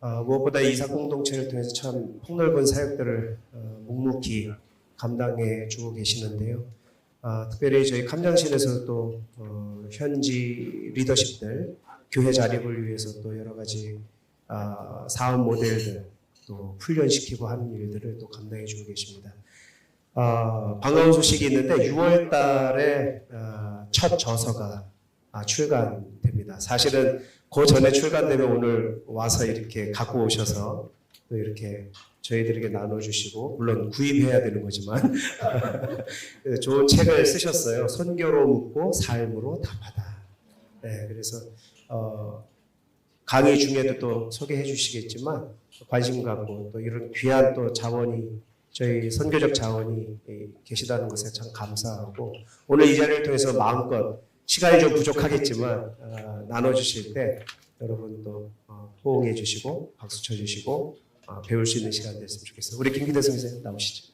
무엇보다 이사 공동체를 통해서 참 폭넓은 사역들을 묵묵히 감당해 주고 계시는데요. 특별히 저희 감장실에서 또 현지 리더십들 교회 자립을 위해서 또 여러 가지 사업 모델들 또 훈련시키고 하는 일들을 또 감당해 주고 계십니다. 반가운 소식이 있는데 6월 달에 첫 저서가 출간됩니다. 사실은 그 전에 출간되면 오늘 와서 이렇게 갖고 오셔서 또 이렇게 저희들에게 나눠주시고, 물론 구입해야 되는 거지만 좋은 책을 쓰셨어요. 선교로 묻고 삶으로 답하다. 네, 그래서 강의 중에도 또 소개해 주시겠지만 관심 갖고 또 이런 귀한 또 자원이, 저희 선교적 자원이 계시다는 것에 참 감사하고, 오늘 이 자리를 통해서 마음껏 시간이 좀 부족하겠지만 나눠주실 때 여러분 또 호응해 주시고 박수 쳐주시고 배울 수 있는 시간 됐으면 좋겠어요. 우리 김기대 선생님 나오시죠.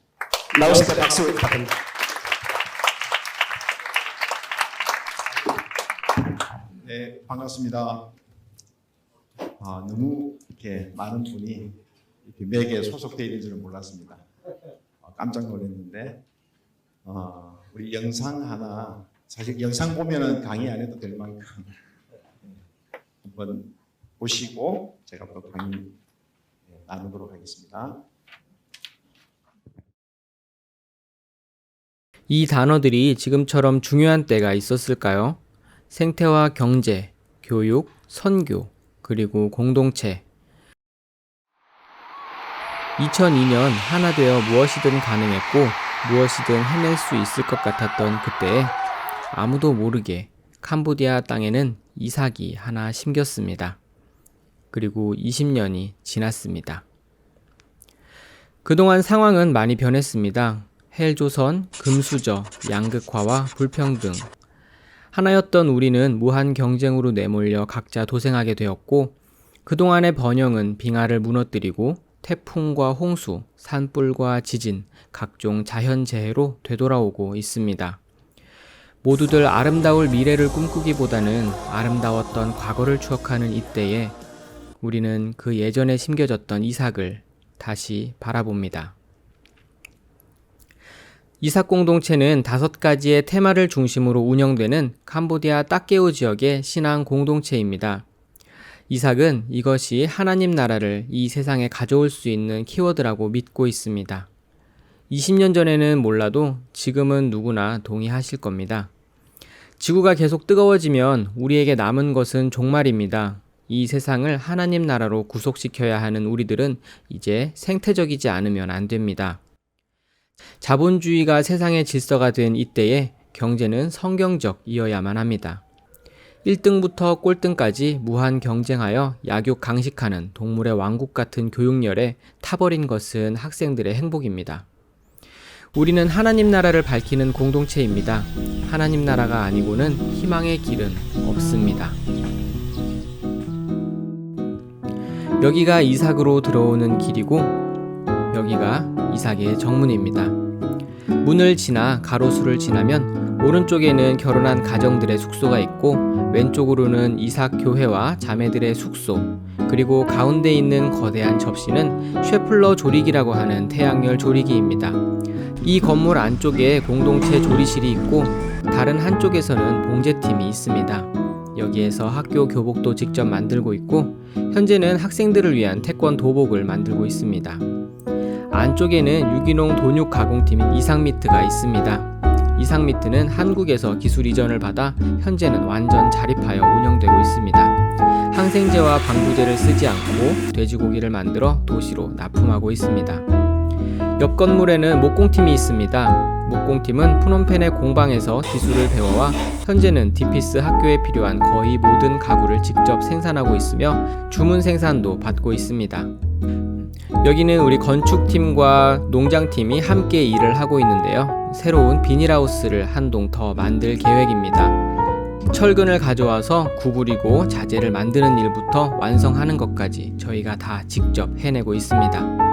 나오실 때 박수 부탁합니다. 네, 반갑습니다. 너무 이렇게 많은 분이 이렇게 맥에 소속되어 있는 줄은 몰랐습니다. 깜짝 놀랐는데 우리 영상 하나, 사실 영상 보면은 강의 안 해도 될 만큼 한번 보시고 제가 또 강의 나누도록 하겠습니다. 이 단어들이 지금처럼 중요한 때가 있었을까요? 생태와 경제, 교육, 선교, 그리고 공동체. 2002년 하나 되어 무엇이든 가능했고 무엇이든 해낼 수 있을 것 같았던 그때에 아무도 모르게 캄보디아 땅에는 이삭이 하나 심겼습니다. 그리고 20년이 지났습니다. 그동안 상황은 많이 변했습니다. 헬조선, 금수저, 양극화와 불평등. 하나였던 우리는 무한 경쟁으로 내몰려 각자 도생하게 되었고, 그동안의 번영은 빙하를 무너뜨리고 태풍과 홍수, 산불과 지진, 각종 자연재해로 되돌아오고 있습니다. 모두들 아름다울 미래를 꿈꾸기보다는 아름다웠던 과거를 추억하는 이때에 우리는 그 예전에 심겨졌던 이삭을 다시 바라봅니다. 이삭 공동체는 5가지의 테마를 중심으로 운영되는 캄보디아 딱게오 지역의 신앙 공동체입니다. 이삭은 이것이 하나님 나라를 이 세상에 가져올 수 있는 키워드라고 믿고 있습니다. 20년 전에는 몰라도 지금은 누구나 동의하실 겁니다. 지구가 계속 뜨거워지면 우리에게 남은 것은 종말입니다. 이 세상을 하나님 나라로 구속시켜야 하는 우리들은 이제 생태적이지 않으면 안 됩니다. 자본주의가 세상의 질서가 된 이때에 경제는 성경적이어야만 합니다. 1등부터 꼴등까지 무한 경쟁하여 약육 강식하는 동물의 왕국 같은 교육열에 타버린 것은 학생들의 행복입니다. 우리는 하나님 나라를 밝히는 공동체입니다. 하나님 나라가 아니고는 희망의 길은 없습니다. 여기가 이삭으로 들어오는 길이고 여기가 이삭의 정문입니다. 문을 지나 가로수를 지나면 오른쪽에는 결혼한 가정들의 숙소가 있고 왼쪽으로는 이삭 교회와 자매들의 숙소, 그리고 가운데 있는 거대한 접시는 쉐플러 조리기라고 하는 태양열 조리기입니다. 이 건물 안쪽에 공동체 조리실이 있고 다른 한쪽에서는 봉제팀이 있습니다. 여기에서 학교 교복도 직접 만들고 있고 현재는 학생들을 위한 태권도복을 만들고 있습니다. 안쪽에는 유기농 돈육 가공팀인 이삭미트가 있습니다. 이삭미트는 한국에서 기술 이전을 받아 현재는 완전 자립하여 운영되고 있습니다. 항생제와 방부제를 쓰지 않고 돼지고기를 만들어 도시로 납품하고 있습니다. 옆 건물에는 목공팀이 있습니다. 목공팀은 프놈펜의 공방에서 기술을 배워와 현재는 디피스 학교에 필요한 거의 모든 가구를 직접 생산하고 있으며 주문 생산도 받고 있습니다. 여기는 우리 건축팀과 농장팀이 함께 일을 하고 있는데요. 새로운 비닐하우스를 한 동 더 만들 계획입니다. 철근을 가져와서 구부리고 자재를 만드는 일부터 완성하는 것까지 저희가 다 직접 해내고 있습니다.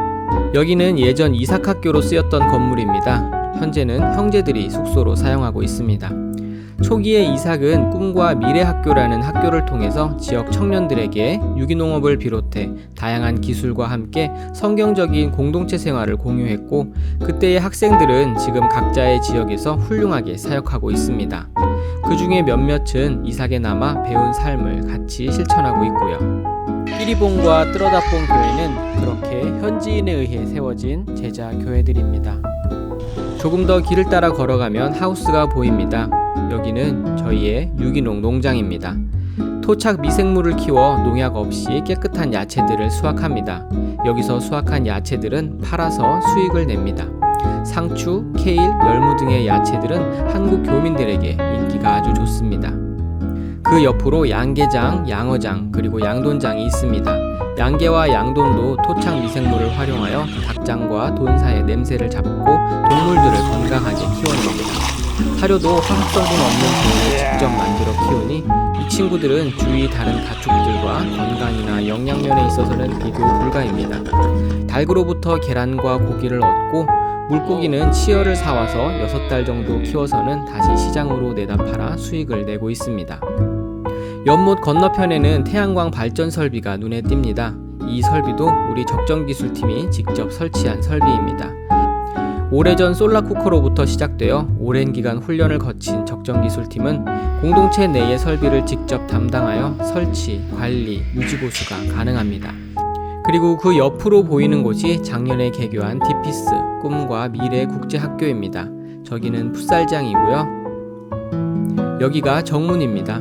여기는 예전 이삭학교로 쓰였던 건물입니다. 현재는 형제들이 숙소로 사용하고 있습니다. 초기에 이삭은 꿈과 미래학교라는 학교를 통해서 지역 청년들에게 유기농업을 비롯해 다양한 기술과 함께 성경적인 공동체 생활을 공유했고, 그때의 학생들은 지금 각자의 지역에서 훌륭하게 사역하고 있습니다. 그 중에 몇몇은 이삭에 남아 배운 삶을 같이 실천하고 있고요. 끼리봉과 뜰어다봉 교회는 그렇게 현지인에 의해 세워진 제자 교회들입니다. 조금 더 길을 따라 걸어가면 하우스가 보입니다. 여기는 저희의 유기농 농장입니다. 토착 미생물을 키워 농약 없이 깨끗한 야채들을 수확합니다. 여기서 수확한 야채들은 팔아서 수익을 냅니다. 상추, 케일, 열무 등의 야채들은 한국 교민들에게 인기가 아주 좋습니다. 그 옆으로 양계장, 양어장, 그리고 양돈장이 있습니다. 양계와 양돈도 토착 미생물을 활용하여 닭장과 돈사의 냄새를 잡고 동물들을 건강하게 키워냅니다. 사료도 화학성분 없는 종을 직접 만들어 키우니 이 친구들은 주위 다른 가축들과 건강이나 영양면에 있어서는 비교 불가입니다. 닭으로부터 계란과 고기를 얻고, 물고기는 치어를 사와서 6달 정도 키워서는 다시 시장으로 내다 팔아 수익을 내고 있습니다. 연못 건너편에는 태양광 발전 설비가 눈에 띕니다. 이 설비도 우리 적정기술팀이 직접 설치한 설비입니다. 오래전 솔라쿠커로부터 시작되어 오랜 기간 훈련을 거친 적정기술팀은 공동체 내의 설비를 직접 담당하여 설치, 관리, 유지보수가 가능합니다. 그리고 그 옆으로 보이는 곳이 작년에 개교한 디피스, 꿈과 미래 국제학교입니다. 저기는 풋살장이고요. 여기가 정문입니다.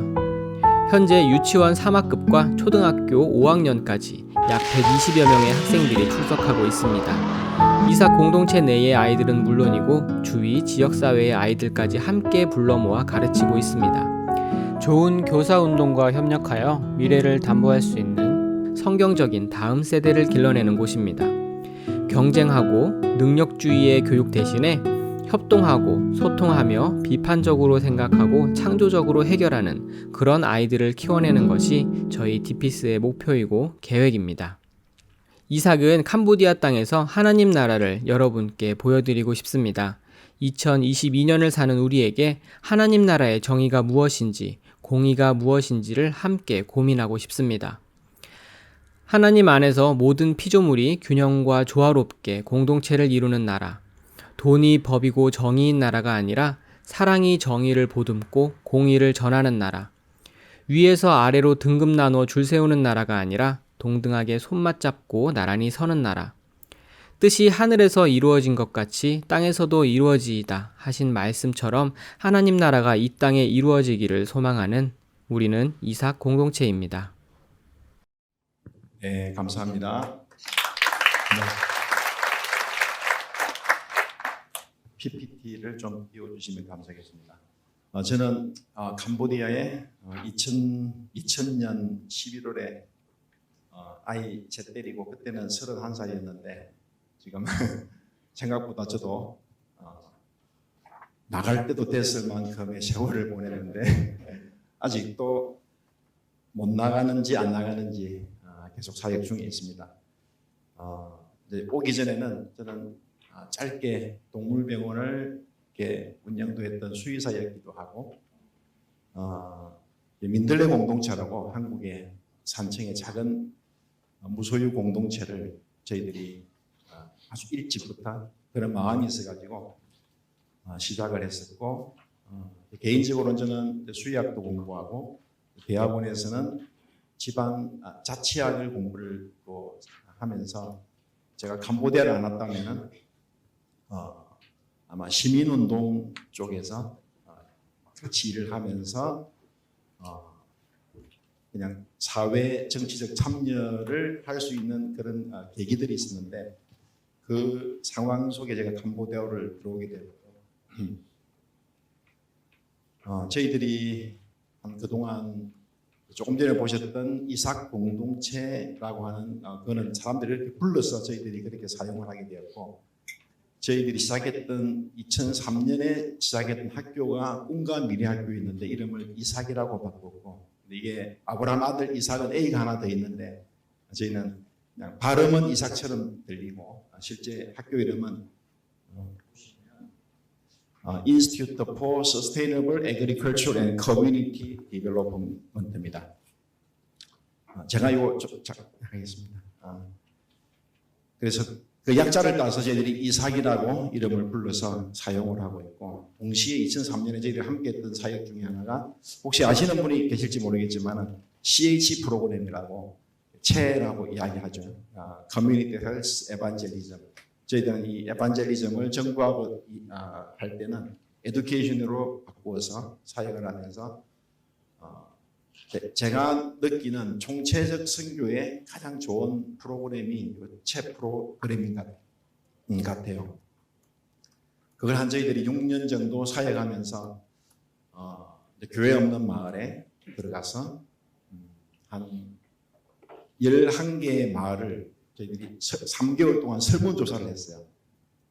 현재 유치원 3학급과 초등학교 5학년까지 약 120여 명의 학생들이 출석하고 있습니다. 이삭 공동체 내의 아이들은 물론이고 주위 지역사회의 아이들까지 함께 불러 모아 가르치고 있습니다. 좋은 교사운동과 협력하여 미래를 담보할 수 있는 성경적인 다음 세대를 길러내는 곳입니다. 경쟁하고 능력주의의 교육 대신에 협동하고 소통하며 비판적으로 생각하고 창조적으로 해결하는 그런 아이들을 키워내는 것이 저희 디피스의 목표이고 계획입니다. 이삭은 캄보디아 땅에서 하나님 나라를 여러분께 보여드리고 싶습니다. 2022년을 사는 우리에게 하나님 나라의 정의가 무엇인지, 공의가 무엇인지를 함께 고민하고 싶습니다. 하나님 안에서 모든 피조물이 균형과 조화롭게 공동체를 이루는 나라, 돈이 법이고 정의인 나라가 아니라 사랑이 정의를 보듬고 공의를 전하는 나라, 위에서 아래로 등급 나누어 줄 세우는 나라가 아니라 동등하게 손맞잡고 나란히 서는 나라, 뜻이 하늘에서 이루어진 것 같이 땅에서도 이루어지이다 하신 말씀처럼 하나님 나라가 이 땅에 이루어지기를 소망하는 우리는 이삭 공동체입니다. 네, 감사합니다. PPT를 좀 띄워주시면 감사하겠습니다. 저는 캄보디아에 2000년 11월에 아이 제 때리고, 그때는 31살이었는데 지금 생각보다 저도 나갈 때도 됐을 만큼의 세월을 보내는데 아직도 못 나가는지 안 나가는지 계속 사역 중에 있습니다. 이제 오기 전에는 저는 짧게 동물병원을 이렇게 운영도 했던 수의사였기도 하고, 민들레 공동체라고 한국의 산청의 작은 무소유 공동체를 저희들이 아주 일찍부터 그런 마음이 있어가지고 시작을 했었고, 개인적으로는 저는 수의학도 공부하고 대학원에서는 지방 자치학을 공부를 또 하면서, 제가 캄보디아를 안 왔다면은 아마 시민운동 쪽에서 같이 일을 하면서 그냥 사회 정치적 참여를 할 수 있는 그런 계기들이 있었는데, 그 상황 속에 제가 캄보디아를 들어오게 되었고, 저희들이 그동안 조금 전에 보셨던 이삭 공동체라고 하는 그거는 사람들이 이렇게 불러서 저희들이 그렇게 사용을 하게 되었고, 저희들이 시작했던 2003년에 시작했던 학교가 꿈과 미래 학교였는데 이름을 이삭이라고 바꿨고, 이게 아브라함 아들 이삭은 A가 하나 더 있는데 저희는 그냥 발음은 이삭처럼 들리고 실제 학교 이름은 Institute for Sustainable Agriculture and Community Development입니다. 제가 이거 하겠습니다. 그래서 그 약자를 따서 저희들이 이삭이라고 이름을 불러서 사용을 하고 있고, 동시에 2003년에 저희들이 함께했던 사역 중에 하나가 혹시 아시는 분이 계실지 모르겠지만 CH 프로그램이라고 체라고 이야기하죠. Community Health Evangelism. 저희들은 이 에반젤리즘을 정부하고 할 때는 에듀케이션으로 바꾸어서 사역을 하면서 제가 느끼는 총체적 선교의 가장 좋은 프로그램이 체 프로그램인 것 같아요. 그걸 한 저희들이 6년 정도 사역하면서 교회 없는 마을에 들어가서 한 11개의 마을을 저희들이 3개월 동안 설문조사를 했어요.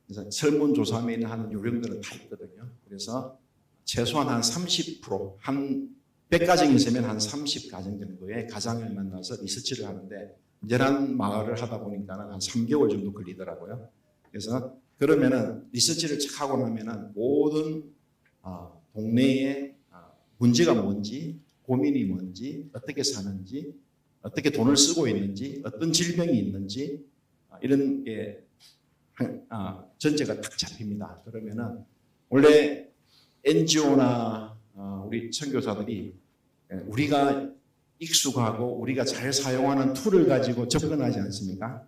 그래서 설문조사에 하는 요령들은 다 있거든요. 그래서 최소한 한 30%, 한 100가정이 있으면 한 30가정 정도의 가장을 만나서 리서치를 하는데, 이제는 마을을 하다 보니까 한 3개월 정도 걸리더라고요. 그래서 그러면은 리서치를 착 하고 나면은 모든 동네의 문제가 뭔지, 고민이 뭔지, 어떻게 사는지, 어떻게 돈을 쓰고 있는지, 어떤 질병이 있는지, 이런 게 전체가 딱 잡힙니다. 그러면은 원래 NGO나 우리 선교사들이 우리가 익숙하고 우리가 잘 사용하는 툴을 가지고 접근하지 않습니까?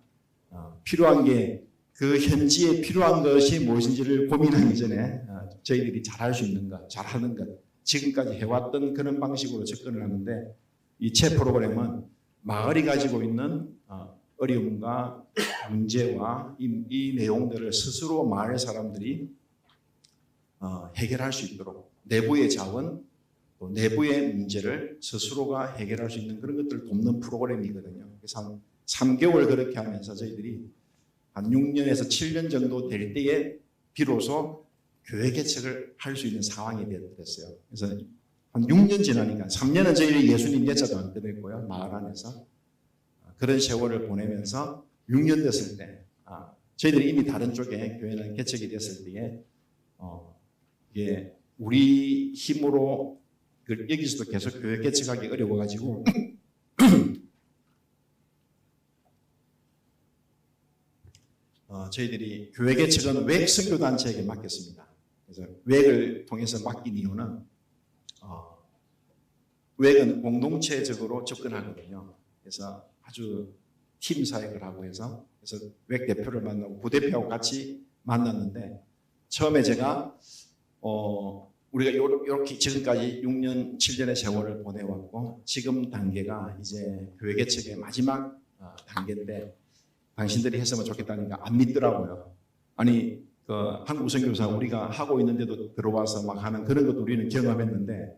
필요한 게 그 현지에 필요한 것이 무엇인지를 고민하기 전에 저희들이 잘할 수 있는 것, 잘하는 것, 지금까지 해왔던 그런 방식으로 접근을 하는데, 이 체 프로그램은 마을이 가지고 있는 어려움과 문제와 이 내용들을 스스로 마을 사람들이 해결할 수 있도록, 내부의 자원, 또 내부의 문제를 스스로가 해결할 수 있는 그런 것들을 돕는 프로그램이거든요. 그래서 한 3개월 그렇게 하면서 저희들이 한 6년에서 7년 정도 될 때에 비로소 교회 개척을 할 수 있는 상황이 되었어요. 그래서 한 6년 지나니까 3년은 저희들이 예수님 예자도 안 끊었고요. 마을 안에서. 그런 세월을 보내면서 6년 됐을 때 저희들이 이미 다른 쪽에 교회는 개척이 됐을 때에 이게 우리 힘으로 여기서도 계속 교회 개척하기 어려워가지고 저희들이 교회 개척은 외국 선교단체에게 맡겼습니다. 그래서 외국을 통해서 맡긴 이유는 외국은 공동체적으로 접근하거든요. 그래서 아주 팀 사역을 하고 해서 그래서 외국 대표를 만나고 부대표하고 같이 만났는데, 처음에 제가 우리가 이렇게 지금까지 6년, 7년의 세월을 보내왔고 지금 단계가 이제 교회 개척의 마지막 단계인데 당신들이 했으면 좋겠다니까 안 믿더라고요. 아니 그 한국 선교사 우리가 하고 있는데도 들어와서 막 하는 그런 것도 우리는 경험했는데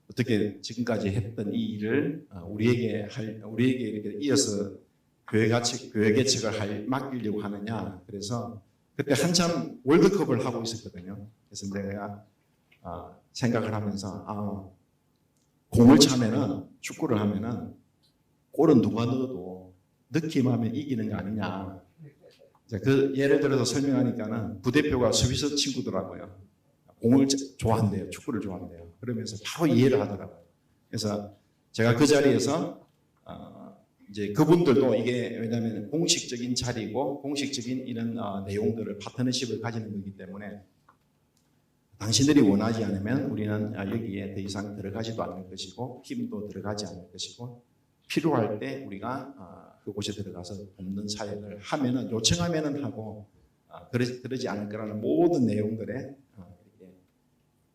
어떻게 지금까지 했던 이 일을 우리에게 이렇게 이어서 교회 개척을 맡기려고 하느냐. 그래서 그때 한참 월드컵을 하고 있었거든요. 그래서 내가 생각을 하면서 공을 차면은, 축구를 하면은 골은 누가 넣어도 넣기만 이기는 거 아니냐. 그 예를 들어서 설명하니까는 부대표가 스위스 친구더라고요. 공을 좋아한대요. 축구를 좋아한대요. 그러면서 바로 이해를 하더라고요. 그래서 제가 그 자리에서 이제 그분들도 이게 왜냐하면 공식적인 자리고 공식적인 이런 내용들을 파트너십을 가지는 거기 때문에 당신들이 원하지 않으면 우리는 여기에 더 이상 들어가지도 않을 것이고 팀도 들어가지 않을 것이고 필요할 때 우리가 그곳에 들어가서 돕는 사역을 하면은 요청하면은 하고 그러지 않을 거라는 모든 내용들에 이렇게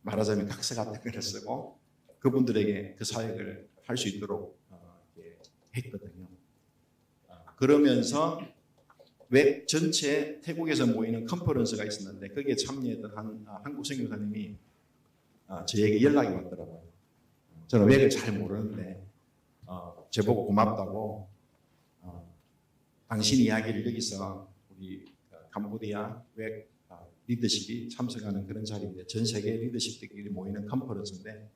말하자면 각서 같은 걸 쓰고 그분들에게 그 사역을 할 수 있도록 했거든요. 그러면서 웹 전체 태국에서 모이는 컨퍼런스가 있었는데 거기에 참여했던 한국 선교사님이 저에게 연락이 왔더라고요. 저는 웹을 잘 모르는데 저보고 고맙다고 당신 이야기를 여기서 우리 캄보디아 웹 리더십이 참석하는 그런 자리인데 전 세계 리더십들끼리 모이는 컨퍼런스인데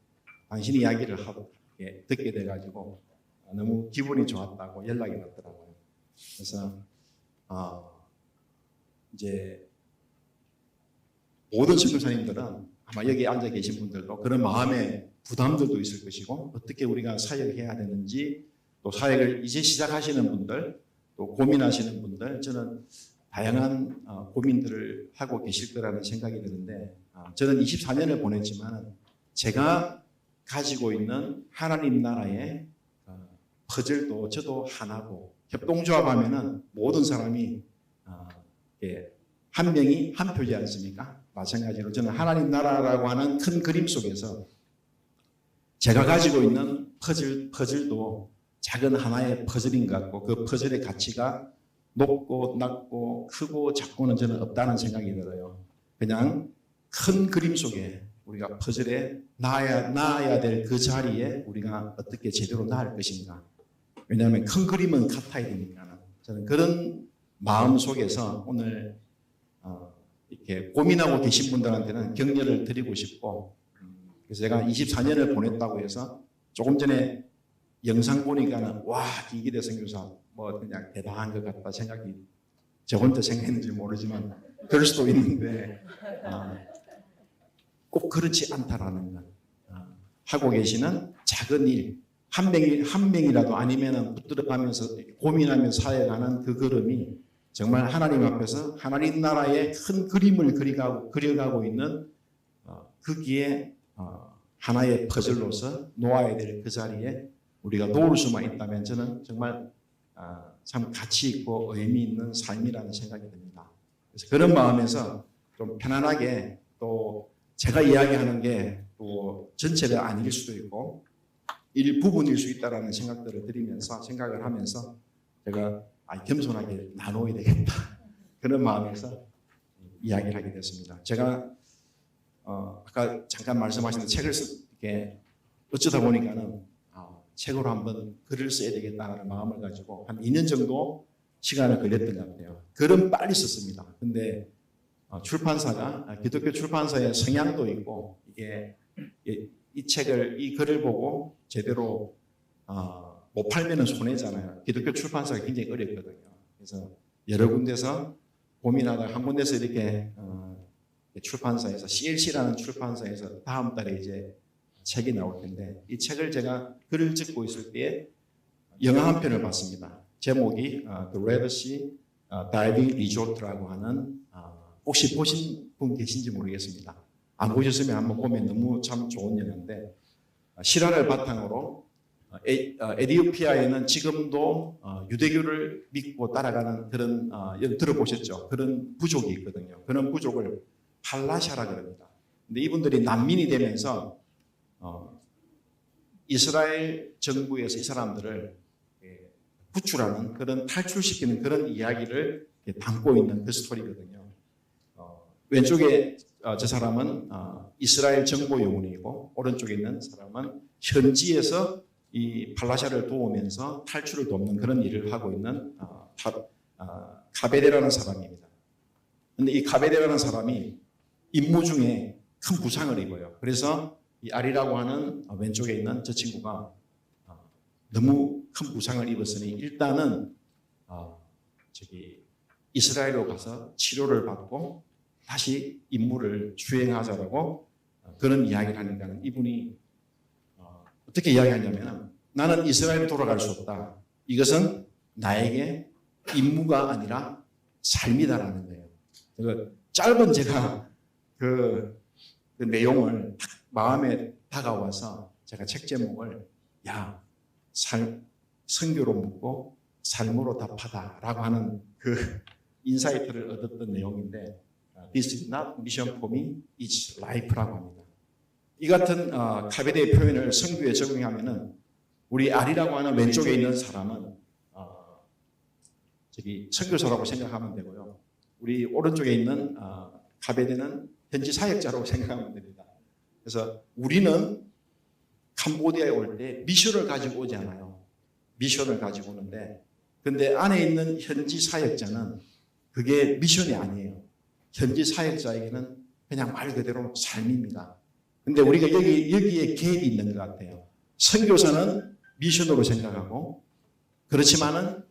당신 이야기를 듣게 돼가지고 너무 기분이 좋았다고 연락이 왔더라고요. 그래서 이제 모든 선교사님들은 아마 여기 앉아 계신 분들도 그런 마음의 부담들도 있을 것이고 어떻게 우리가 사역해야 되는지 또 사역을 이제 시작하시는 분들 또 고민하시는 분들 저는 다양한 고민들을 하고 계실 거라는 생각이 드는데 저는 24년을 보냈지만 제가 가지고 있는 하나님 나라의 퍼즐도 저도 하나고 협동조합하면은 모든 사람이 한 명이 한 표지 않습니까? 마찬가지로 저는 하나님 나라라고 하는 큰 그림 속에서 제가 가지고 있는 퍼즐도 작은 하나의 퍼즐인 것 같고 그 퍼즐의 가치가 높고 낮고 크고 작고는 저는 없다는 생각이 들어요. 그냥 큰 그림 속에 우리가 퍼즐에 나아야 될 그 자리에 우리가 어떻게 제대로 나을 것인가. 왜냐하면 큰 그림은 같아야 되니까. 저는 그런 마음 속에서 오늘 이렇게 고민하고 계신 분들한테는 격려를 드리고 싶고 그래서 제가 24년을 보냈다고 해서 조금 전에 영상 보니까는 와 김기대 선교사 뭐 그냥 대단한 것 같다 생각이 저 혼자 생각했는지 모르지만 그럴 수도 있는데 꼭 그렇지 않다라는 것 하고 계시는 작은 일 한 명이라도 아니면은 붙들어가면서 고민하면서 사역하는 그 걸음이 정말 하나님 앞에서 하나님 나라의 큰 그림을 그려가고 있는 거기에 하나의 퍼즐로서 놓아야 될 그 자리에 우리가 놓을 수만 있다면 저는 정말 참 가치 있고 의미 있는 삶이라는 생각이 듭니다. 그래서 그런 마음에서 좀 편안하게 또 제가 이야기하는 게 또 전체가 아닐 수도 있고 일부분일 수 있다라는 생각을 하면서 제가 겸손하게 나눠야 되겠다 그런 마음에서 이야기를 하게 됐습니다. 제가 아까 잠깐 말씀하신 책을 쓰게 어쩌다 보니까는 책으로 한번 글을 써야 되겠다는 마음을 가지고 한 2년 정도 시간을 걸렸던 것 같아요. 글은 빨리 썼습니다. 근데 출판사가 기독교 출판사의 성향도 있고 이게 이 글을 보고 제대로 못 팔면은 손해잖아요. 기독교 출판사가 굉장히 어렵거든요. 그래서 여러 군데서 고민하다가 한 군데서 이렇게 출판사에서 CLC라는 출판사에서 다음 달에 이제 책이 나올 텐데 이 책을 제가 글을 찍고 있을 때에 영화 한 편을 봤습니다. 제목이 The Red Sea Diving Resort라고 하는 혹시 보신 분 계신지 모르겠습니다. 안 보셨으면 한번 보면 너무 참 좋은 영화인데 실화를 바탕으로 에티오피아에는 지금도 유대교를 믿고 따라가는 그런 들어보셨죠? 그런 부족이 있거든요. 그런 부족을 팔라샤라 그럽니다. 근데 이분들이 난민이 되면서 이스라엘 정부에서 이 사람들을 구출하는 그런 탈출시키는 그런 이야기를 담고 있는 그 스토리거든요. 왼쪽에 저 사람은 이스라엘 정보 요원이고 오른쪽에 있는 사람은 현지에서 이 팔라샤를 도우면서 탈출을 돕는 그런 일을 하고 있는 가베데라는 사람입니다. 그런데 이 가베데라는 사람이 임무 중에 큰 부상을 입어요. 그래서 이 아리라고 하는 왼쪽에 있는 저 친구가 너무 큰 부상을 입었으니 일단은 이스라엘로 가서 치료를 받고 다시 임무를 수행하자라고 그런 이야기를 하니까 이분이 어떻게 이야기하냐면 나는 이스라엘로 돌아갈 수 없다. 이것은 나에게 임무가 아니라 삶이다라는 거예요. 짧은 제가 그 내용을 마음에 다가와서 제가 책 제목을 선교로 묻고 삶으로 답하다라고 하는 그 인사이트를 얻었던 내용인데 This is not mission for me, it's life라고 합니다. 이 같은 카베데의 표현을 선교에 적용하면은 우리 아리라고 하는 왼쪽에 있는 사람은 선교사라고 생각하면 되고요. 우리 오른쪽에 있는 카베데는 현지 사역자라고 생각하면 됩니다. 그래서 우리는 캄보디아에 올 때 미션을 가지고 오지 않아요. 미션을 가지고 오는데 근데 안에 있는 현지 사역자는 그게 미션이 아니에요. 현지 사역자에게는 그냥 말 그대로 삶입니다. 근데 우리가 여기에 갭이 있는 것 같아요. 선교사는 미션으로 생각하고 그렇지만은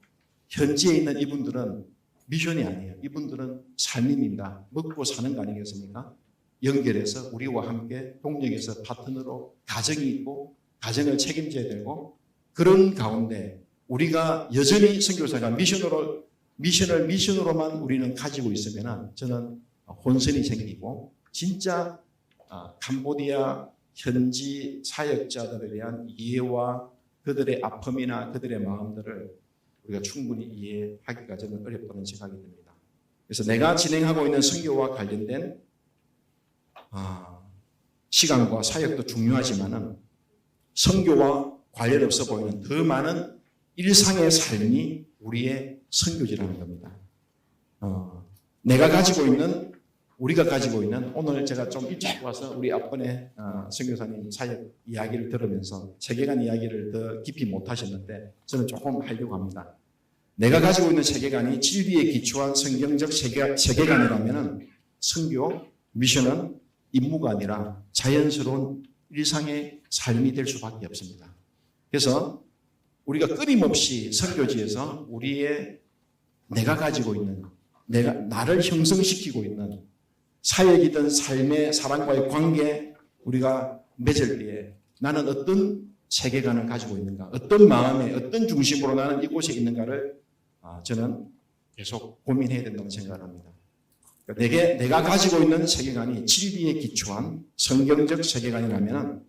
현지에 있는 이분들은 미션이 아니에요. 이분들은 삶입니다. 먹고 사는 거 아니겠습니까? 연결해서 우리와 함께 동력에서 파트너로 가정이 있고 가정을 책임져야 되고 그런 가운데 우리가 여전히 선교사가 미션으로만 우리는 가지고 있으면 저는 혼선이 생기고 진짜 캄보디아 현지 사역자들에 대한 이해와 그들의 아픔이나 그들의 마음들을 우리가 충분히 이해하기가 저는 어렵다는 생각이 듭니다. 그래서 내가 진행하고 있는 선교와 관련된 시간과 사역도 중요하지만은 선교와 관련 없어 보이는 더 많은 일상의 삶이 우리의 선교지라는 겁니다. 우리가 가지고 있는 오늘 제가 좀 일찍 와서 우리 앞번에 선교사님 사역 이야기를 들으면서 세계관 이야기를 더 깊이 못 하셨는데 저는 조금 하려고 합니다. 내가 가지고 있는 세계관이 진리에 기초한 성경적 세계관이라면 선교 미션은 임무가 아니라 자연스러운 일상의 삶이 될 수밖에 없습니다. 그래서 우리가 끊임없이 선교지에서 내가 가지고 있는 나를 형성시키고 있는 사역이든 삶의 사람과의 관계 우리가 맺을 때에 나는 어떤 세계관을 가지고 있는가, 어떤 마음에 어떤 중심으로 나는 이곳에 있는가를 저는 계속 고민해야 된다고 생각을 합니다. 내가 가지고 있는 세계관이 진리에 기초한 성경적 세계관이라면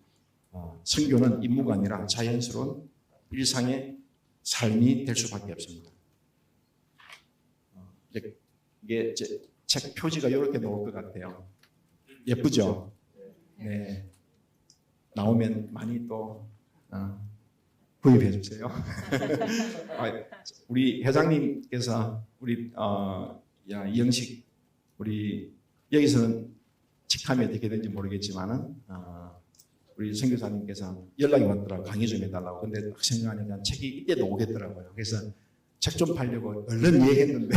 선교는 임무가 아니라 자연스러운 일상의 삶이 될 수밖에 없습니다. 이게 책 표지가 이렇게 나올 것 같아요. 예쁘죠? 네. 나오면 많이 또 구입해 주세요. 우리 회장님께서 우리 이영식 우리 여기서는 직함이 어떻게 되는지 모르겠지만은 우리 선교사님께서 연락이 왔더라고요. 강의 좀 해달라고. 근데 생각하니까 책이 이때도 오겠더라고요. 그래서 책 좀 팔려고 얼른 얘기했는데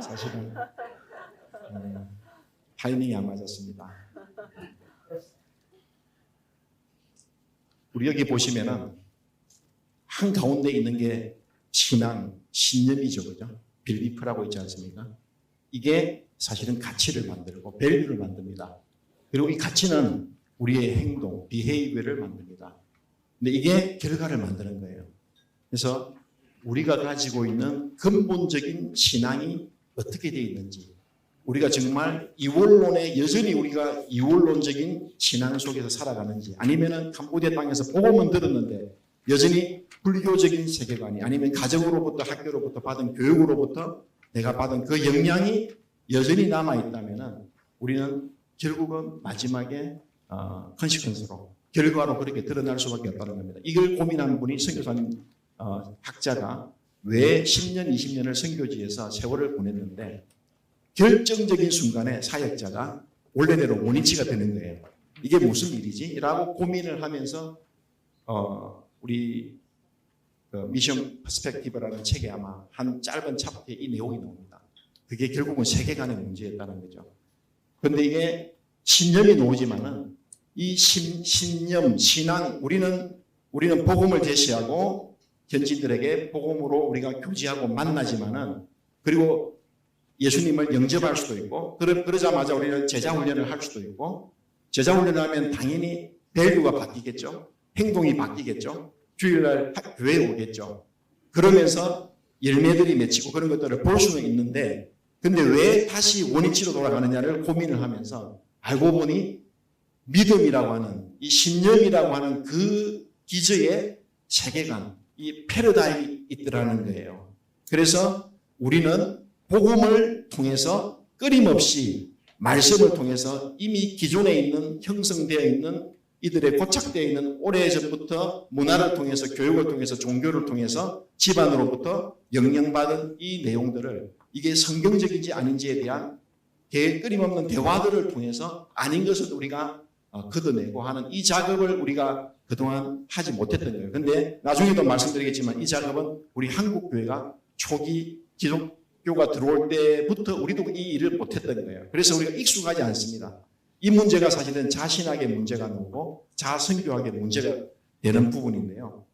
사실은 타이밍이 안 맞았습니다. 우리 여기 보시면은 한 가운데 있는 게 신앙, 신념이죠, 그죠? 빌리프라고 있지 않습니까? 이게 사실은 가치를 만들고 밸류를 만듭니다. 그리고 이 가치는 우리의 행동, 비헤이비어를 만듭니다. 근데 이게 결과를 만드는 거예요. 그래서 우리가 가지고 있는 근본적인 신앙이 어떻게 되어 있는지, 우리가 정말 여전히 우리가 이원론적인 신앙 속에서 살아가는지, 아니면은 캄보디아 땅에서 복음은 들었는데 여전히 불교적인 세계관이, 아니면 가정으로부터 학교로부터 받은 교육으로부터 내가 받은 그 영향이 여전히 남아있다면은 우리는 결국은 마지막에 컨시퀀스로 결과로 그렇게 드러날 수밖에 없다는 겁니다. 이걸 고민한 분이 선교사님 학자가 왜 10년, 20년을 선교지에서 세월을 보냈는데 결정적인 순간에 사역자가 원래대로 원위치가 되는 거예요. 이게 무슨 일이지? 라고 고민을 하면서 우리 미션 퍼스펙티브라는 책에 아마 한 짧은 챕터에 이 내용이 나옵니다. 그게 결국은 세계관의 문제였다는 거죠. 그런데 이게 신념이 나오지만은 이 신념, 신앙, 우리는 복음을 제시하고 현지인들에게 복음으로 우리가 교제하고 만나지만은, 그리고 예수님을 영접할 수도 있고, 그러자마자 우리는 제자훈련을 할 수도 있고, 제자훈련을 하면 당연히 밸류가 바뀌겠죠. 행동이 바뀌겠죠. 주일날 교회에 오겠죠. 그러면서 열매들이 맺히고 그런 것들을 볼 수는 있는데, 근데 왜 다시 원위치로 돌아가느냐를 고민을 하면서 알고 보니 믿음이라고 하는, 이 신념이라고 하는 그 기저의 세계관, 이 패러다임이 있더라는 거예요. 그래서 우리는 복음을 통해서 끊임없이 말씀을 통해서 이미 기존에 있는 형성되어 있는 이들의 고착되어 있는 오래전부터 문화를 통해서, 교육을 통해서, 종교를 통해서 집안으로부터 영향받은 이 내용들을, 이게 성경적인지 아닌지에 대한 끊임없는 대화들을 통해서 아닌 것을 우리가 걷어내고 하는 이 작업을 우리가 그동안 하지 못했던 거예요. 근데 나중에도 말씀드리겠지만 이 작업은 우리 한국 교회가 초기 기독교가 들어올 때부터 우리도 이 일을 못했던 거예요. 그래서 우리가 익숙하지 않습니다. 이 문제가 사실은 자신에게 문제가 나오고 자선교학에 문제가 되는 부분인데요.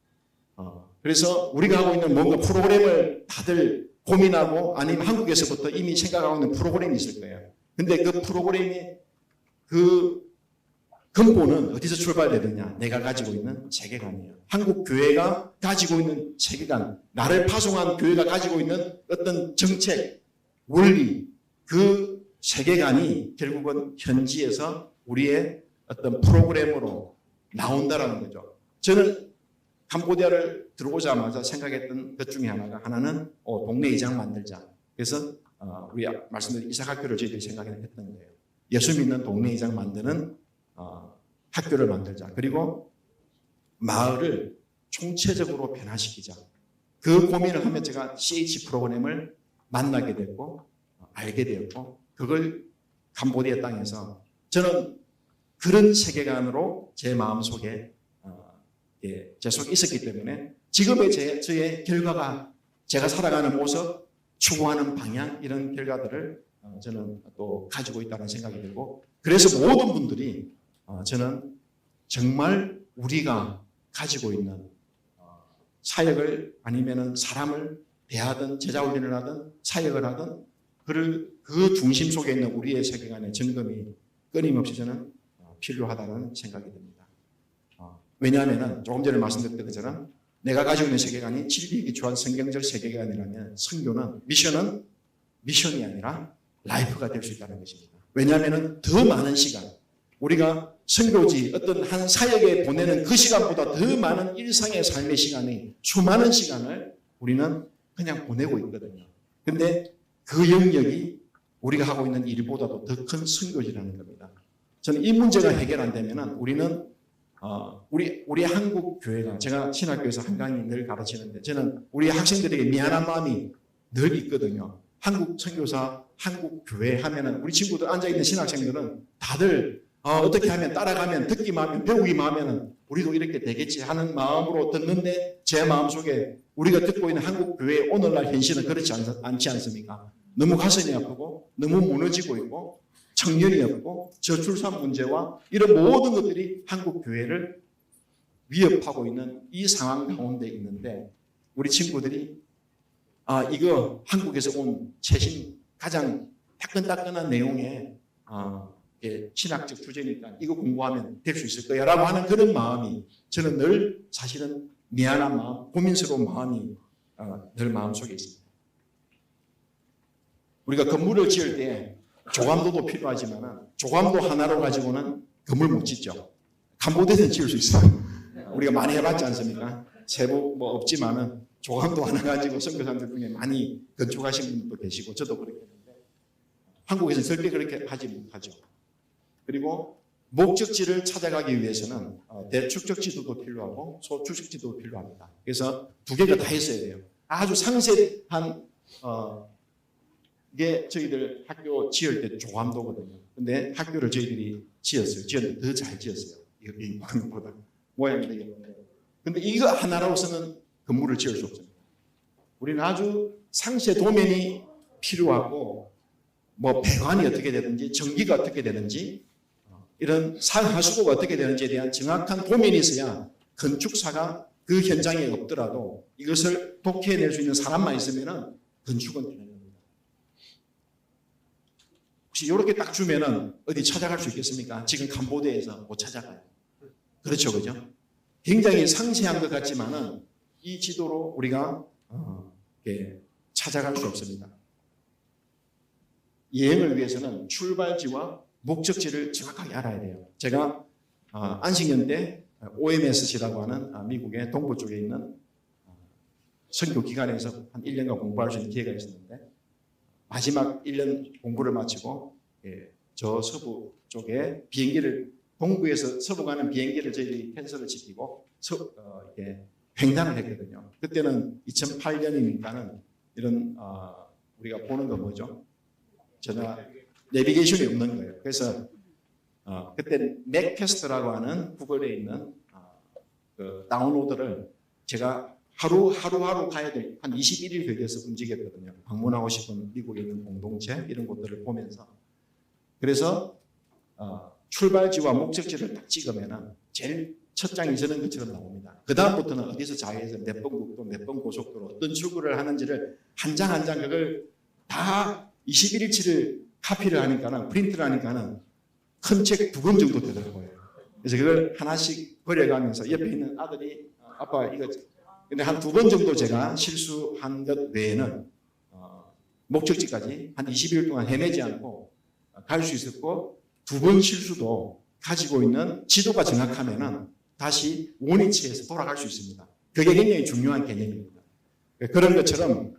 그래서 우리가 하고 있는 뭔가 프로그램을 다들 고민하고, 아니면 한국에서부터 이미 생각하고 있는 프로그램이 있을 거예요. 근데 그 프로그램의 그 근본은 어디서 출발되느냐? 내가 가지고 있는 세계관이에요. 한국 교회가 가지고 있는 세계관, 나를 파송한 교회가 가지고 있는 어떤 정책, 원리, 그 세계관이 결국은 현지에서 우리의 어떤 프로그램으로 나온다라는 거죠. 저는 캄보디아를 들어오자마자 생각했던 것 중에 하나는 동네 이장 만들자. 그래서 우리 말씀드린 이삭학교를 저희들이 생각했던 거예요. 예수 믿는 동네 이장 만드는 학교를 만들자. 그리고 마을을 총체적으로 변화시키자. 그 고민을 하면 제가 CH 프로그램을 만나게 됐고 알게 되었고 그걸 캄보디아 땅에서 저는 그런 세계관으로 제 마음속에 제 속에 있었기 때문에 지금의 저의 결과가 제가 살아가는 모습, 추구하는 방향 이런 결과들을 저는 또 가지고 있다는 생각이 들고 그래서 모든 분들이 저는 정말 우리가 가지고 있는 사역을 아니면은 사람을 대하든 제자 훈련을 하든 사역을 하든 그 중심 속에 있는 우리의 세계관의 점검이 끊임없이 저는 필요하다는 생각이 듭니다. 왜냐하면 조금 전에 말씀드렸던 것처럼 내가 가지고 있는 세계관이 진리에 기초한 성경적 세계관이라면 선교는 미션이 아니라 라이프가 될 수 있다는 것입니다. 왜냐하면 더 많은 시간 우리가 선교지 어떤 한 사역에 보내는 그 시간보다 더 많은 일상의 삶의 시간이 수많은 시간을 우리는 그냥 보내고 있거든요. 근데 그 영역이 우리가 하고 있는 일보다도 더 큰 선교지라는 겁니다. 저는 이 문제가 해결 안 되면은 우리는 우리 한국 교회가 제가 신학교에서 한 강의 늘 가르치는데 저는 우리 학생들에게 미안한 마음이 늘 있거든요. 한국 선교사, 한국 교회 하면은 우리 친구들 앉아 있는 신학생들은 다들 어떻게 하면 따라가면 듣기만 하면 배우기만 하면은 우리도 이렇게 되겠지 하는 마음으로 듣는데 제 마음속에 우리가 듣고 있는 한국 교회의 오늘날 현실은 그렇지 않지 않습니까? 너무 가슴이 아프고 너무 무너지고 있고 청년이 없고 저출산 문제와 이런 모든 것들이 한국 교회를 위협하고 있는 이 상황 가운데 있는데 우리 친구들이 이거 한국에서 온 최신 가장 따끈따끈한 내용의 신학적 주제니까 이거 공부하면 될 수 있을 거야 라고 하는 그런 마음이 저는 늘 사실은 미안한 마음, 고민스러운 마음이 늘 마음속에 있습니다. 우리가 건물을 지을 때 조감도도 필요하지만 조감도 하나로 가지고는 건물 못 짓죠. 캄보디아에서는 지을 수 있어요. 우리가 많이 해봤지 않습니까? 세부 뭐 없지만은 조감도 하나 가지고 선교사님들 중에 많이 건축하신 분들도 계시고 저도 그렇게 했는데 한국에서는 절대 그렇게 하지 못하죠. 그리고 목적지를 찾아가기 위해서는 대축적지도도 필요하고 소축적지도도 필요합니다. 그래서 두 개가 다 있어야 돼요. 아주 상세한 이게 저희들 학교 지을 때 조감도거든요. 근데 학교를 저희들이 지었는데 더 잘 지었어요. 이 방보다 모양이 되게 많은데. 근데 이거 하나로서는 건물을 지을 수 없습니다. 우리는 아주 상세 도면이 필요하고 뭐 배관이 어떻게 되든지 전기가 어떻게 되는지 이런 하수구가 어떻게 되는지에 대한 정확한 도면이 있어야 건축사가 그 현장에 없더라도 이것을 독해낼 수 있는 사람만 있으면 건축은 되는 겁니다. 혹시 이렇게 딱 주면은 어디 찾아갈 수 있겠습니까? 지금 캄보디아에서 못 찾아가요. 그렇죠, 그죠? 굉장히 상세한 것 같지만은 이 지도로 우리가 찾아갈 수 없습니다. 여행을 위해서는 출발지와 목적지를 정확하게 알아야 돼요. 제가 안식년 때 OMSC라고 하는 미국의 동부 쪽에 있는 선교 기관에서 한 1년간 공부할 수 있는 기회가 있었는데 마지막 1년 공부를 마치고 저 서부 쪽에 비행기를 동부에서 서부 가는 비행기를 저희들이 캔슬을 시키고 횡단을 했거든요. 그때는 2008년이니까는 이런 우리가 보는 거 뭐죠? 전화 내비게이션이 없는 거예요. 그래서 그때 맥캐스트라고 하는 구글에 있는 그 다운로드를 제가 하루하루 가야 될 한 21일 걸려서 움직였거든요. 방문하고 싶은 미국에 있는 공동체 이런 곳들을 보면서 그래서 출발지와 목적지를 딱 찍으면은 제일 첫 장이 저는 것처럼 나옵니다. 그 다음부터는 어디서 좌회해서 몇 번 국도, 몇 번 고속도로, 어떤 출구를 하는지를 한 장 한 장 그걸 다 21일치를 카피를 하니까는 프린트를 하니까는 큰 책 2권 정도 되더라고요. 그래서 그걸 하나씩 버려가면서 옆에 있는 아들이 아빠 이거 근데 한 2번 정도 제가 실수한 것 외에는 목적지까지 한 20일 동안 헤매지 않고 갈 수 있었고 2번 실수도 가지고 있는 지도가 정확하면은 다시 원위치에서 돌아갈 수 있습니다. 그게 굉장히 중요한 개념입니다. 그런 것처럼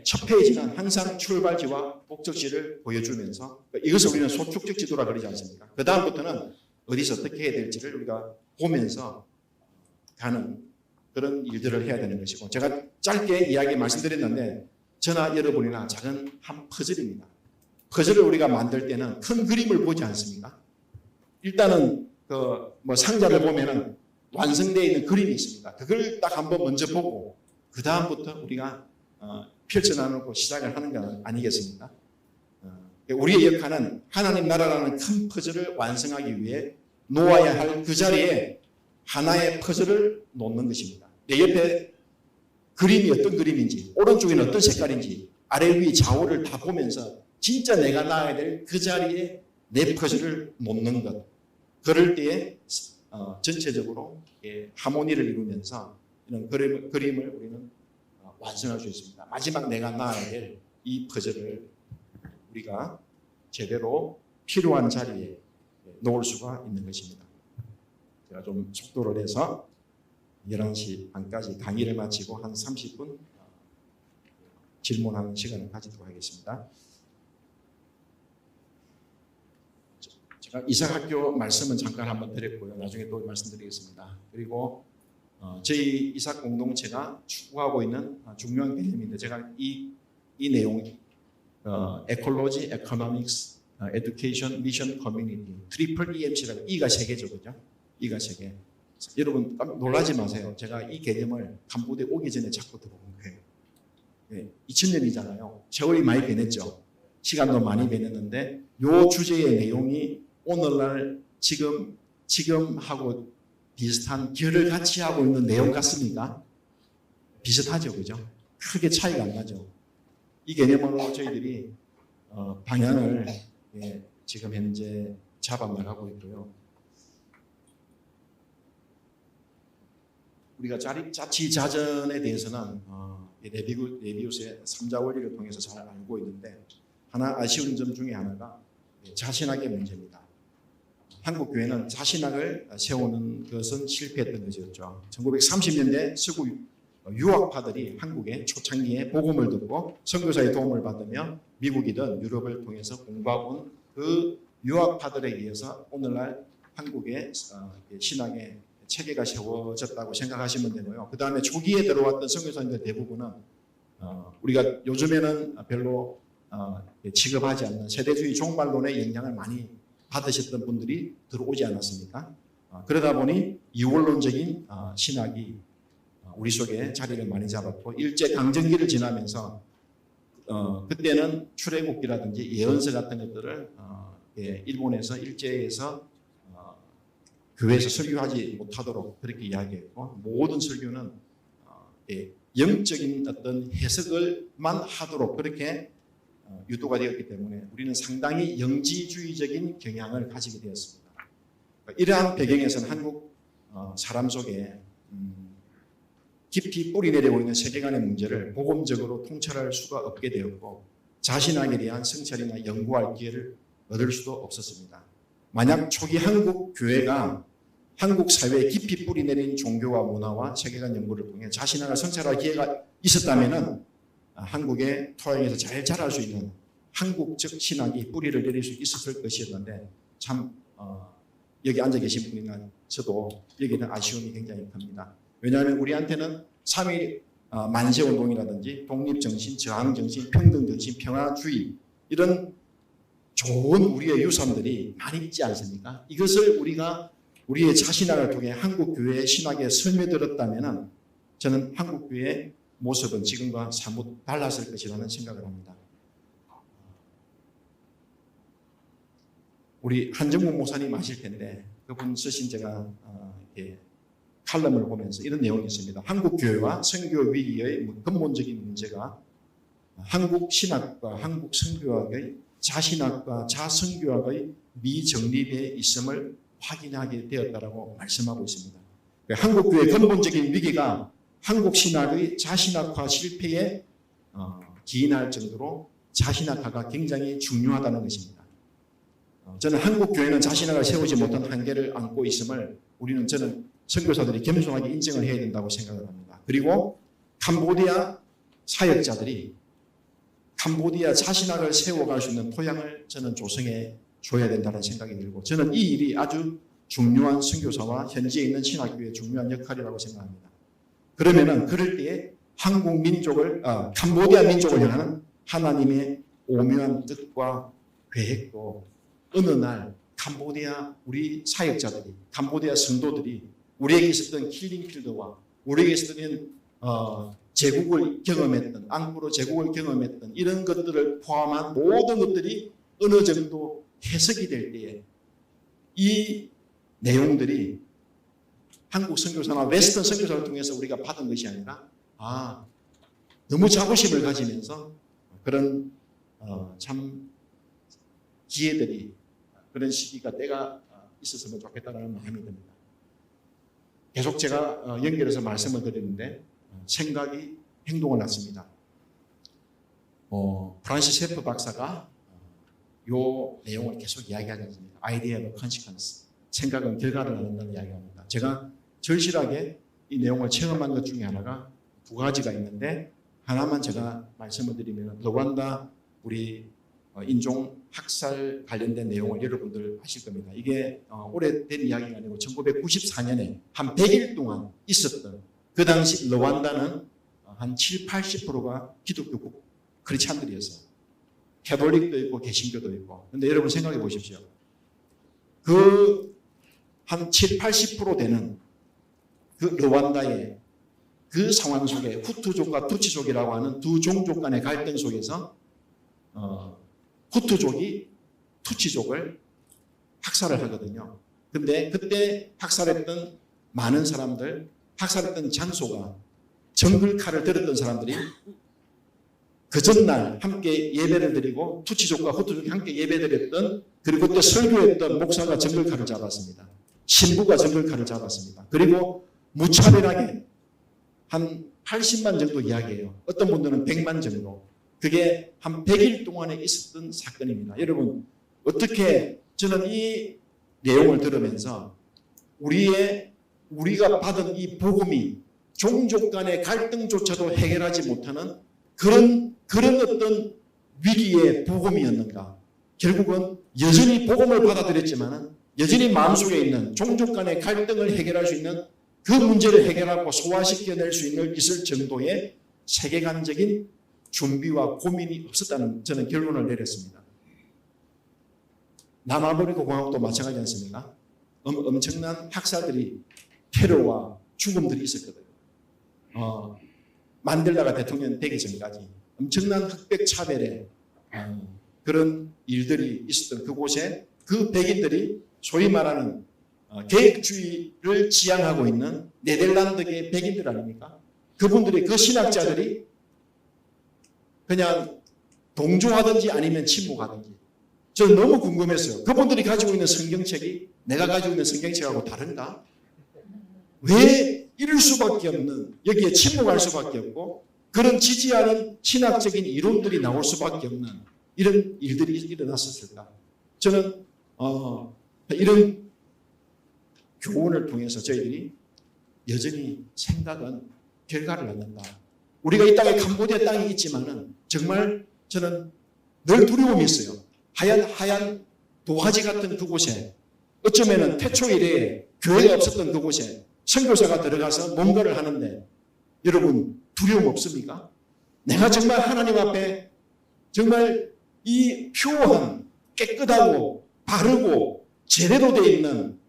첫 페이지는 항상 출발지와 목적지를 보여주면서 이것을 우리는 소축적 지도라 그러지 않습니까? 그 다음부터는 어디서 어떻게 해야 될지를 우리가 보면서 가는 그런 일들을 해야 되는 것이고 제가 짧게 이야기 말씀드렸는데 저나 여러분이나 작은 한 퍼즐입니다. 퍼즐을 우리가 만들 때는 큰 그림을 보지 않습니까? 일단은 뭐 상자를 보면은 완성되어 있는 그림이 있습니다. 그걸 딱 한번 먼저 보고 그 다음부터 우리가 펼쳐나누고 시작을 하는 건 아니겠습니까? 우리의 역할은 하나님 나라라는 큰 퍼즐을 완성하기 위해 놓아야 할 그 자리에 하나의 퍼즐을 놓는 것입니다. 내 옆에 그림이 어떤 그림인지, 오른쪽에는 어떤 색깔인지, 아래 위 좌우를 다 보면서 진짜 내가 놔야 될 그 자리에 내 퍼즐을 놓는 것. 그럴 때에 전체적으로 하모니를 이루면서 이런 그림을 우리는 완성할 수 있습니다. 마지막 내가 놔야 될 이 퍼즐을 우리가 제대로 필요한 자리에 놓을 수가 있는 것입니다. 제가 좀 속도를 해서 11시 반까지 강의를 마치고 한 30분 질문하는 시간을 가지도록 하겠습니다. 제가 이삭학교 말씀은 잠깐 한번 드렸고요. 나중에 또 말씀드리겠습니다. 그리고 저희 이삭 공동체가 추구하고 있는 중요한 개념인데 제가 이 내용 에콜로지, 에코노믹스, 에듀케이션, 미션, 커뮤니티 트리플 EMC라고 E가 3개죠. 그죠? E가 3개. 여러분 놀라지 마세요. 제가 이 개념을 간부대 오기 전에 자꾸 들어온 거예요. 네, 2000년이잖아요. 세월이 많이 변했죠. 시간도 많이 변했는데 이 주제의 내용이 오늘날 지금하고 비슷한 결을 같이 하고 있는 내용 같습니까? 비슷하죠. 그죠? 크게 차이가 안 나죠. 이 개념으로 저희들이 방향을 지금 현재 잡아나가고 있고요. 우리가 자치자전에 대해서는 레비우스의 3자 원리를 통해서 잘 알고 있는데 하나 아쉬운 점 중에 하나가 자신학의 문제입니다. 한국 교회는 자신학을 세우는 것은 실패했던 것이었죠. 1930년대 서구 유학파들이 한국의 초창기에 복음을 듣고 선교사의 도움을 받으며 미국이든 유럽을 통해서 공부하고 온 그 유학파들에 의해서 오늘날 한국의 신학의 체계가 세워졌다고 생각하시면 되고요. 그 다음에 초기에 들어왔던 선교사님들 대부분은 우리가 요즘에는 별로 취급하지 않는 세대주의 종말론의 영향을 많이 받으셨던 분들이 들어오지 않았습니까? 그러다 보니 이원론적인 신학이 우리 속에 자리를 많이 잡았고 일제 강점기를 지나면서 그때는 출애굽기라든지 예언서 같은 것들을 일본에서 일제에서 교회에서 설교하지 못하도록 그렇게 이야기했고 모든 설교는 영적인 어떤 해석을만 하도록 그렇게 유도가 되었기 때문에 우리는 상당히 영지주의적인 경향을 가지게 되었습니다. 이러한 배경에서는 한국 사람 속에 깊이 뿌리 내려오고 있는 세계관의 문제를 복음적으로 통찰할 수가 없게 되었고 자신학에 대한 성찰이나 연구할 기회를 얻을 수도 없었습니다. 만약 초기 한국 교회가 한국 사회에 깊이 뿌리 내린 종교와 문화와 세계관 연구를 통해 자신학을 성찰할 기회가 있었다면 한국의 토양에서 잘 자랄 수 있는 한국적 신학이 뿌리를 내릴 수 있었을 것이었는데 참 여기 앉아 계신 분이나 저도 여기는 아쉬움이 굉장히 큽니다. 왜냐하면 우리한테는 3.1 만세운동이라든지 독립정신, 저항정신, 평등정신, 평화주의 이런 좋은 우리의 유산들이 많이 있지 않습니까? 이것을 우리가 우리의 자신학을 통해 한국교회의 신학에 스며들었다면 저는 한국교회의 모습은 지금과 사뭇 달랐을 것이라는 생각을 합니다. 우리 한정무 목사님 아실 텐데 그분 쓰신 제가 칼럼을 보면서 이런 내용이 있습니다. 한국교회와 선교 위기의 근본적인 문제가 한국 신학과 한국 선교학의 자신학과 자선교학의 미정립에 있음을 확인하게 되었다라고 말씀하고 있습니다. 한국교회의 근본적인 위기가 한국 신학의 자신학화 실패에 기인할 정도로 자신학화가 굉장히 중요하다는 것입니다. 저는 한국교회는 자신학을 세우지 못한 한계를 안고 있음을 저는 선교사들이 겸손하게 인정을 해야 된다고 생각을 합니다. 그리고 캄보디아 사역자들이 캄보디아 자신학을 세워갈 수 있는 토양을 저는 조성해 줘야 된다는 생각이 들고, 저는 이 일이 아주 중요한 선교사와 현지에 있는 신학교의 중요한 역할이라고 생각합니다. 그러면은 그럴 때에 한국 민족을 캄보디아 민족을 향하는 하나님의 오묘한 뜻과 계획도 어느 날 캄보디아 우리 사역자들이, 캄보디아 성도들이 우리에게 있었던 킬링필드와 우리에게 있었던 제국을 경험했던, 앙코르 제국을 경험했던 이런 것들을 포함한 모든 것들이 어느 정도 해석이 될 때에 이 내용들이 한국 선교사나 웨스턴 선교사를 통해서 우리가 받은 것이 아니라 너무 자부심을 가지면서 그런 참 기회들이, 그런 시기가 때가 있었으면 좋겠다는 마음이 듭니다. 계속 제가 연결해서 말씀을 드리는데 생각이 행동을 낳습니다. 프란시스 세프 박사가 요 내용을 계속 이야기하지 않습니까? 아이디어 오브 컨시퀀스, 생각은 결과를 낳는다는 이야기합니다. 제가 절실하게 이 내용을 체험한 것 중에 하나가 두 가지가 있는데, 하나만 제가 말씀을 드리면 르완다 우리 인종 학살 관련된 내용을 여러분들 아실 겁니다. 이게 오래된 이야기가 아니고 1994년에 한 100일 동안 있었던, 그 당시 르완다는 한 70~80%가 기독교 크리스찬들이었어요. 캐톨릭도 있고 개신교도 있고. 근데 여러분 생각해 보십시오. 그 한 70~80% 되는 그 르완다의 그 상황 속에 후투족과 투치족이라고 하는 두 종족 간의 갈등 속에서 후투족이 투치족을 학살을 하거든요. 근데 그때 학살했던 많은 사람들, 학살했던 장소가 정글칼을 들었던 사람들이 그 전날 함께 예배를 드리고 투치족과 후투족이 함께 예배드렸던, 그리고 그때 설교했던 목사가 정글칼을 잡았습니다. 신부가 정글칼을 잡았습니다. 그리고 무차별하게 한 80만 정도 이야기해요. 어떤 분들은 100만 정도. 그게 한 100일 동안에 있었던 사건입니다. 여러분, 어떻게 저는 이 내용을 들으면서 우리가 받은 이 복음이 종족 간의 갈등조차도 해결하지 못하는 그런 어떤 위기의 복음이었는가. 결국은 여전히 복음을 받아들였지만은 여전히 마음속에 있는 종족 간의 갈등을 해결할 수 있는, 그 문제를 해결하고 소화시켜낼 수 있을 정도의 세계관적인 준비와 고민이 없었다는 저는 결론을 내렸습니다. 남아프리카 공화국도 마찬가지 않습니까? 엄청난 학살들이, 테러와 죽음들이 있었거든요. 만델라가 대통령 되기 전까지 엄청난 흑백 차별의 그런 일들이 있었던 그곳에 그 백인들이 소위 말하는 계획주의를 지향하고 있는 네덜란드계 백인들 아닙니까? 그분들이, 그 신학자들이 그냥 동조하든지 아니면 침묵하든지. 저는 너무 궁금했어요. 그분들이 가지고 있는 성경책이 내가 가지고 있는 성경책하고 다른가? 왜 이럴 수밖에 없는, 여기에 침묵할 수밖에 없고 그런 지지하는 신학적인 이론들이 나올 수밖에 없는 이런 일들이 일어났었을까? 저는 이런 교훈을 통해서 저희들이 여전히 생각은 결과를 낳는다. 우리가 이 땅에 캄보디아 땅이 있지만은 정말 저는 늘 두려움이 있어요. 하얀 도화지 같은 그곳에, 어쩌면은 태초 이래에 교회가 없었던 그곳에 선교사가 들어가서 뭔가를 하는데, 여러분 두려움 없습니까? 내가 정말 하나님 앞에 정말 이 퓨어한, 깨끗하고 바르고 제대로 되어 있는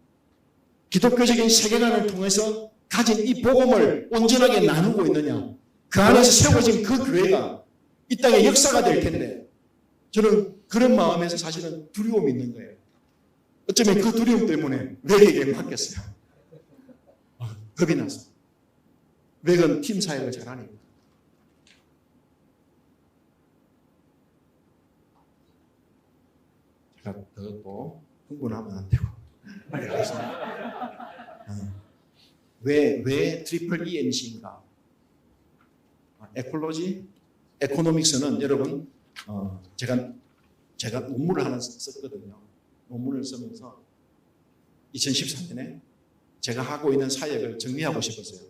기독교적인 세계관을 통해서 가진 이 복음을 온전하게 나누고 있느냐, 그 안에서 세워진 그 교회가 이 땅의 역사가 될 텐데, 저는 그런 마음에서 사실은 두려움이 있는 거예요. 어쩌면 그 두려움 때문에 렉에게 맡겼어요. 겁이 나서. 렉은 팀 사역을 잘하니까. 더또 흥분하면 안 되고 빨리 가겠습니다. 왜 트리플 EMC인가? 에콜로지, 에코노믹스는 여러분 제가 논문을 하나 썼거든요. 논문을 쓰면서 2014년에 제가 하고 있는 사역을 정리하고 싶었어요.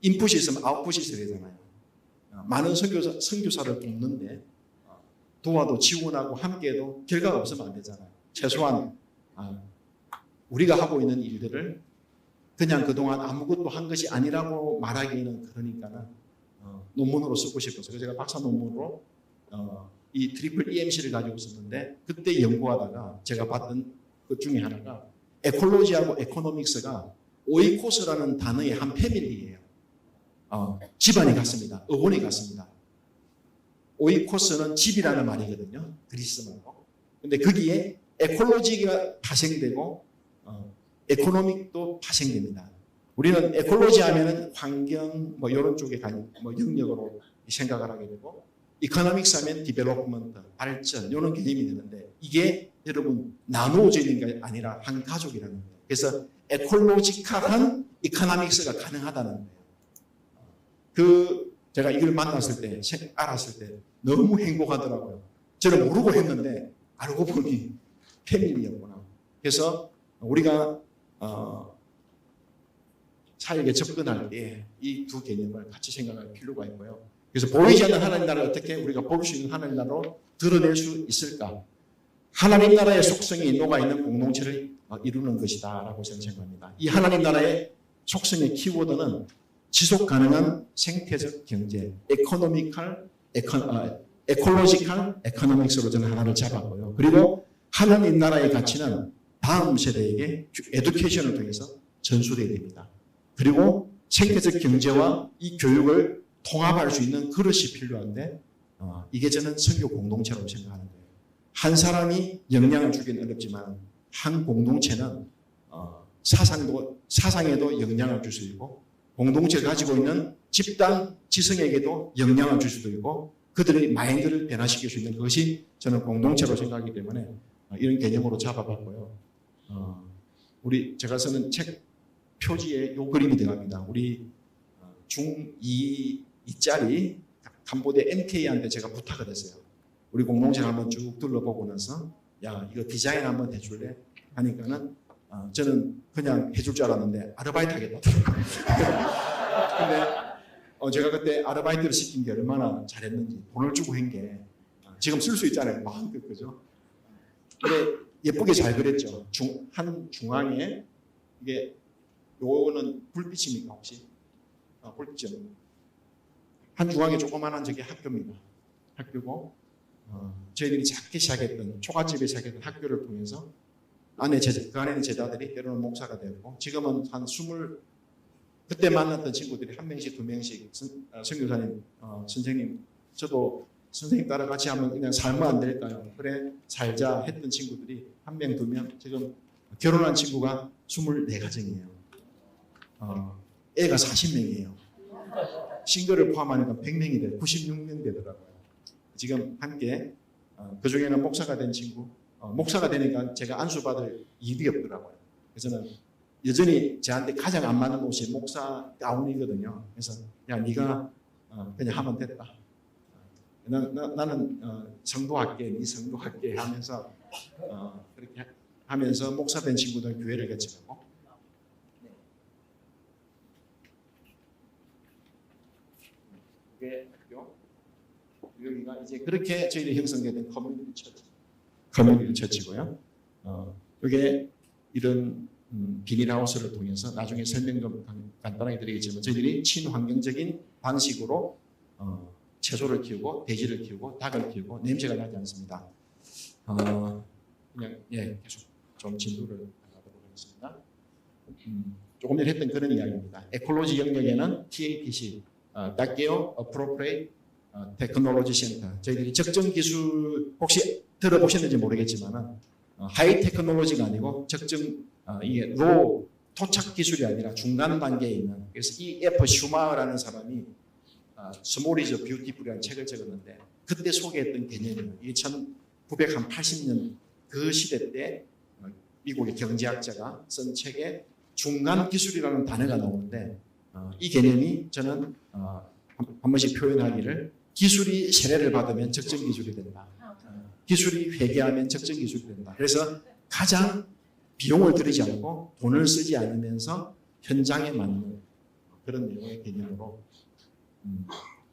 인풋이 있으면 아웃풋이 있어야 되잖아요. 많은 선교사를 돕는데 도와도 지원하고 함께해도 결과가 없으면 안 되잖아요. 최소한 우리가 하고 있는 일들을 그냥 그동안 아무것도 한 것이 아니라고 말하기는 그러니까는 논문으로 쓰고 싶어서 제가 박사 논문으로 이 트리플 EMC를 가지고 썼는데 그때 연구하다가 제가 봤던 것 중에 하나가 에콜로지하고 에코노믹스가 오이코스라는 단어의 한 패밀리예요. 집안이 같습니다. 어원이 같습니다. 오이코스는 집이라는 말이거든요. 그리스 말고. 근데 거기에 에콜로지가 파생되고 에코노믹도 파생됩니다. 우리는 에콜로지 하면은 환경 뭐 이런 쪽에 영역으로 생각을 하게 되고 이코노믹스 하면 디벨롭먼트, 발전 이런 개념이 되는데 이게 여러분 나누어져 있는 게 아니라 한 가족이라는 거예요. 그래서 에콜로지컬한 이코노믹스가 가능하다는 거예요. 제가 이걸 만났을 때, 알았을 때 너무 행복하더라고요. 저는 모르고 했는데 알고 보니 패밀리였구나. 그래서 우리가 사역에 접근할 때 이 두 개념을 같이 생각할 필요가 있고요. 그래서 보이지 않는 하나님 나라를 어떻게 우리가 볼 수 있는 하나님 나라로 드러낼 수 있을까? 하나님 나라의 속성이 녹아있는 공동체를 이루는 것이다 라고 저는 생각합니다. 이 하나님 나라의 속성의 키워드는 지속 가능한 생태적 경제, 에콜로지컬 에코노믹스로 저는 하나를 잡았고요. 그리고 하나님 나라의 가치는 다음 세대에게 에듀케이션을 통해서 전수되어야 됩니다. 그리고 생태적 경제와 이 교육을 통합할 수 있는 그릇이 필요한데 이게 저는 선교 공동체라고 생각하는 거예요. 한 사람이 영향을 주기는 어렵지만 한 공동체는 사상에도 영향을 줄 수 있고 공동체가 가지고 있는 집단 지성에게도 영향을 줄 수도 있고 그들의 마인드를 변화시킬 수 있는 것이 저는 공동체로 생각하기 때문에 이런 개념으로 잡아봤고요. 제가 쓰는 책 표지에 요 그림이 들어갑니다. 우리 중2짜리 캄보디아 MK한테 제가 부탁을 했어요. 우리 공동체를 한번 쭉 둘러보고 나서 야 이거 디자인 한번 해줄래? 하니까는 저는 그냥 해줄 줄 알았는데 아르바이트 하겠다. 근데 제가 그때 아르바이트를 시킨 게 얼마나 잘했는지 돈을 주고 한 게 지금 쓸 수 있잖아요. 마음껏 그죠? 근데 예쁘게 잘 그렸죠. 한 중앙에 이게 요거는 불빛입니까 혹시? 불빛은 한 중앙에 조그마한 저게 학교입니다. 학교고 저희들이 작게 시작했던 초가집에 시작했던 학교를 통해서 그 안에는 제자들이 때로는 목사가 되었고 지금은 한 20 그때 만났던 친구들이 한 명씩 두 명씩 선교사님 선생님 저도 선생님 따라 같이 하면 그냥 살면 안 될까요? 그래 살자 했던 친구들이 한 명 두 명 지금 결혼한 친구가 24가정이에요. 애가 40명이에요. 싱글을 포함하니까 100명이 돼 96명 되더라고요. 지금 함께 그 중에는 목사가 된 친구 목사가 되니까 제가 안수받을 일이 없더라고요. 그래서 저는 여전히 저한테 가장 안 맞는 옷이 목사 가운이거든요. 그래서 야 네가 그냥 하면 됐다. 나는 성도할게, 네 성도할게 하면서 그렇게 하면서 목사 된 친구들 교회를 개척하고 그게 학교 여기가 이제 그렇게 저희들이 형성된 커뮤니티 처치고요. 이게 이런 비닐하우스를 통해서 나중에 설명 좀 간단하게 드리겠지만 저희들이 친환경적인 방식으로 채소를 키우고 돼지를 키우고 닭을 키우고 냄새가 나지 않습니다. 그냥 계속 좀 진도를 나가도록 하겠습니다. 조금 전에 했던 그런 이야기입니다. 에콜로지 영역에는 TAPC, Takeo Appropriate Technology Center 저희들이 적정 기술 혹시 들어보셨는지 모르겠지만 하이 테크놀로지가 아니고 적정 이게 로 토착 기술이 아니라 중간 단계에 있는 그래서 이 F 슈마라는 사람이 스몰 이즈 뷰티풀이라는 책을 적었는데 그때 소개했던 개념이에요. 이게 참 1980년 그 시대 때 미국의 경제학자가 쓴 책에 중간 기술이라는 단어가 나오는데 이 개념이 저는 한 번씩 표현하기를 기술이 세례를 받으면 적정 기술이 된다. 기술이 회개하면 적정 기술이 된다. 그래서 가장 비용을 들이지 않고 돈을 쓰지 않으면서 현장에 맞는 그런 내용의 개념으로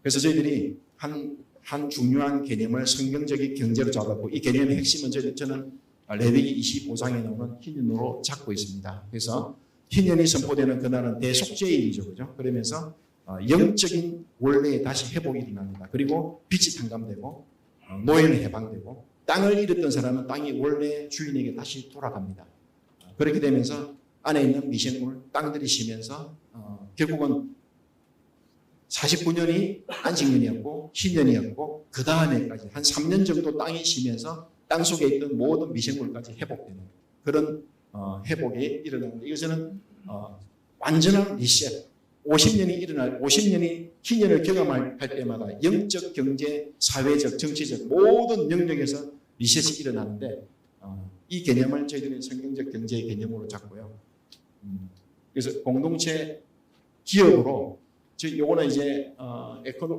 그래서 저희들이 한 중요한 개념을 성경적인 경제로 잡았고 이 개념의 핵심은 저는 레위기 25장에 나오는 희년으로 잡고 있습니다. 그래서 희년이 선포되는 그날은 대속죄일이죠. 그죠? 그러면서 영적인 원래에 다시 회복이 일어납니다. 그리고 빚이 탕감되고 노예는 해방되고 땅을 잃었던 사람은 땅이 원래 주인에게 다시 돌아갑니다. 그렇게 되면서 안에 있는 미생물 땅들이 쉬면서 결국은 49년이 안식년이었고 희년이었고 그 다음에까지 한 3년 정도 땅이 쉬면서 땅 속에 있던 모든 미생물까지 회복되는 그런 회복이 일어납니다. 이것은 완전한 리셋. 50년이 희년을 경험할 때마다 영적, 경제, 사회적, 정치적 모든 영역에서 리셋이 일어나는데 이 개념을 저희들은 성경적 경제의 개념으로 잡고요. 그래서 공동체 기업으로 요거는 이제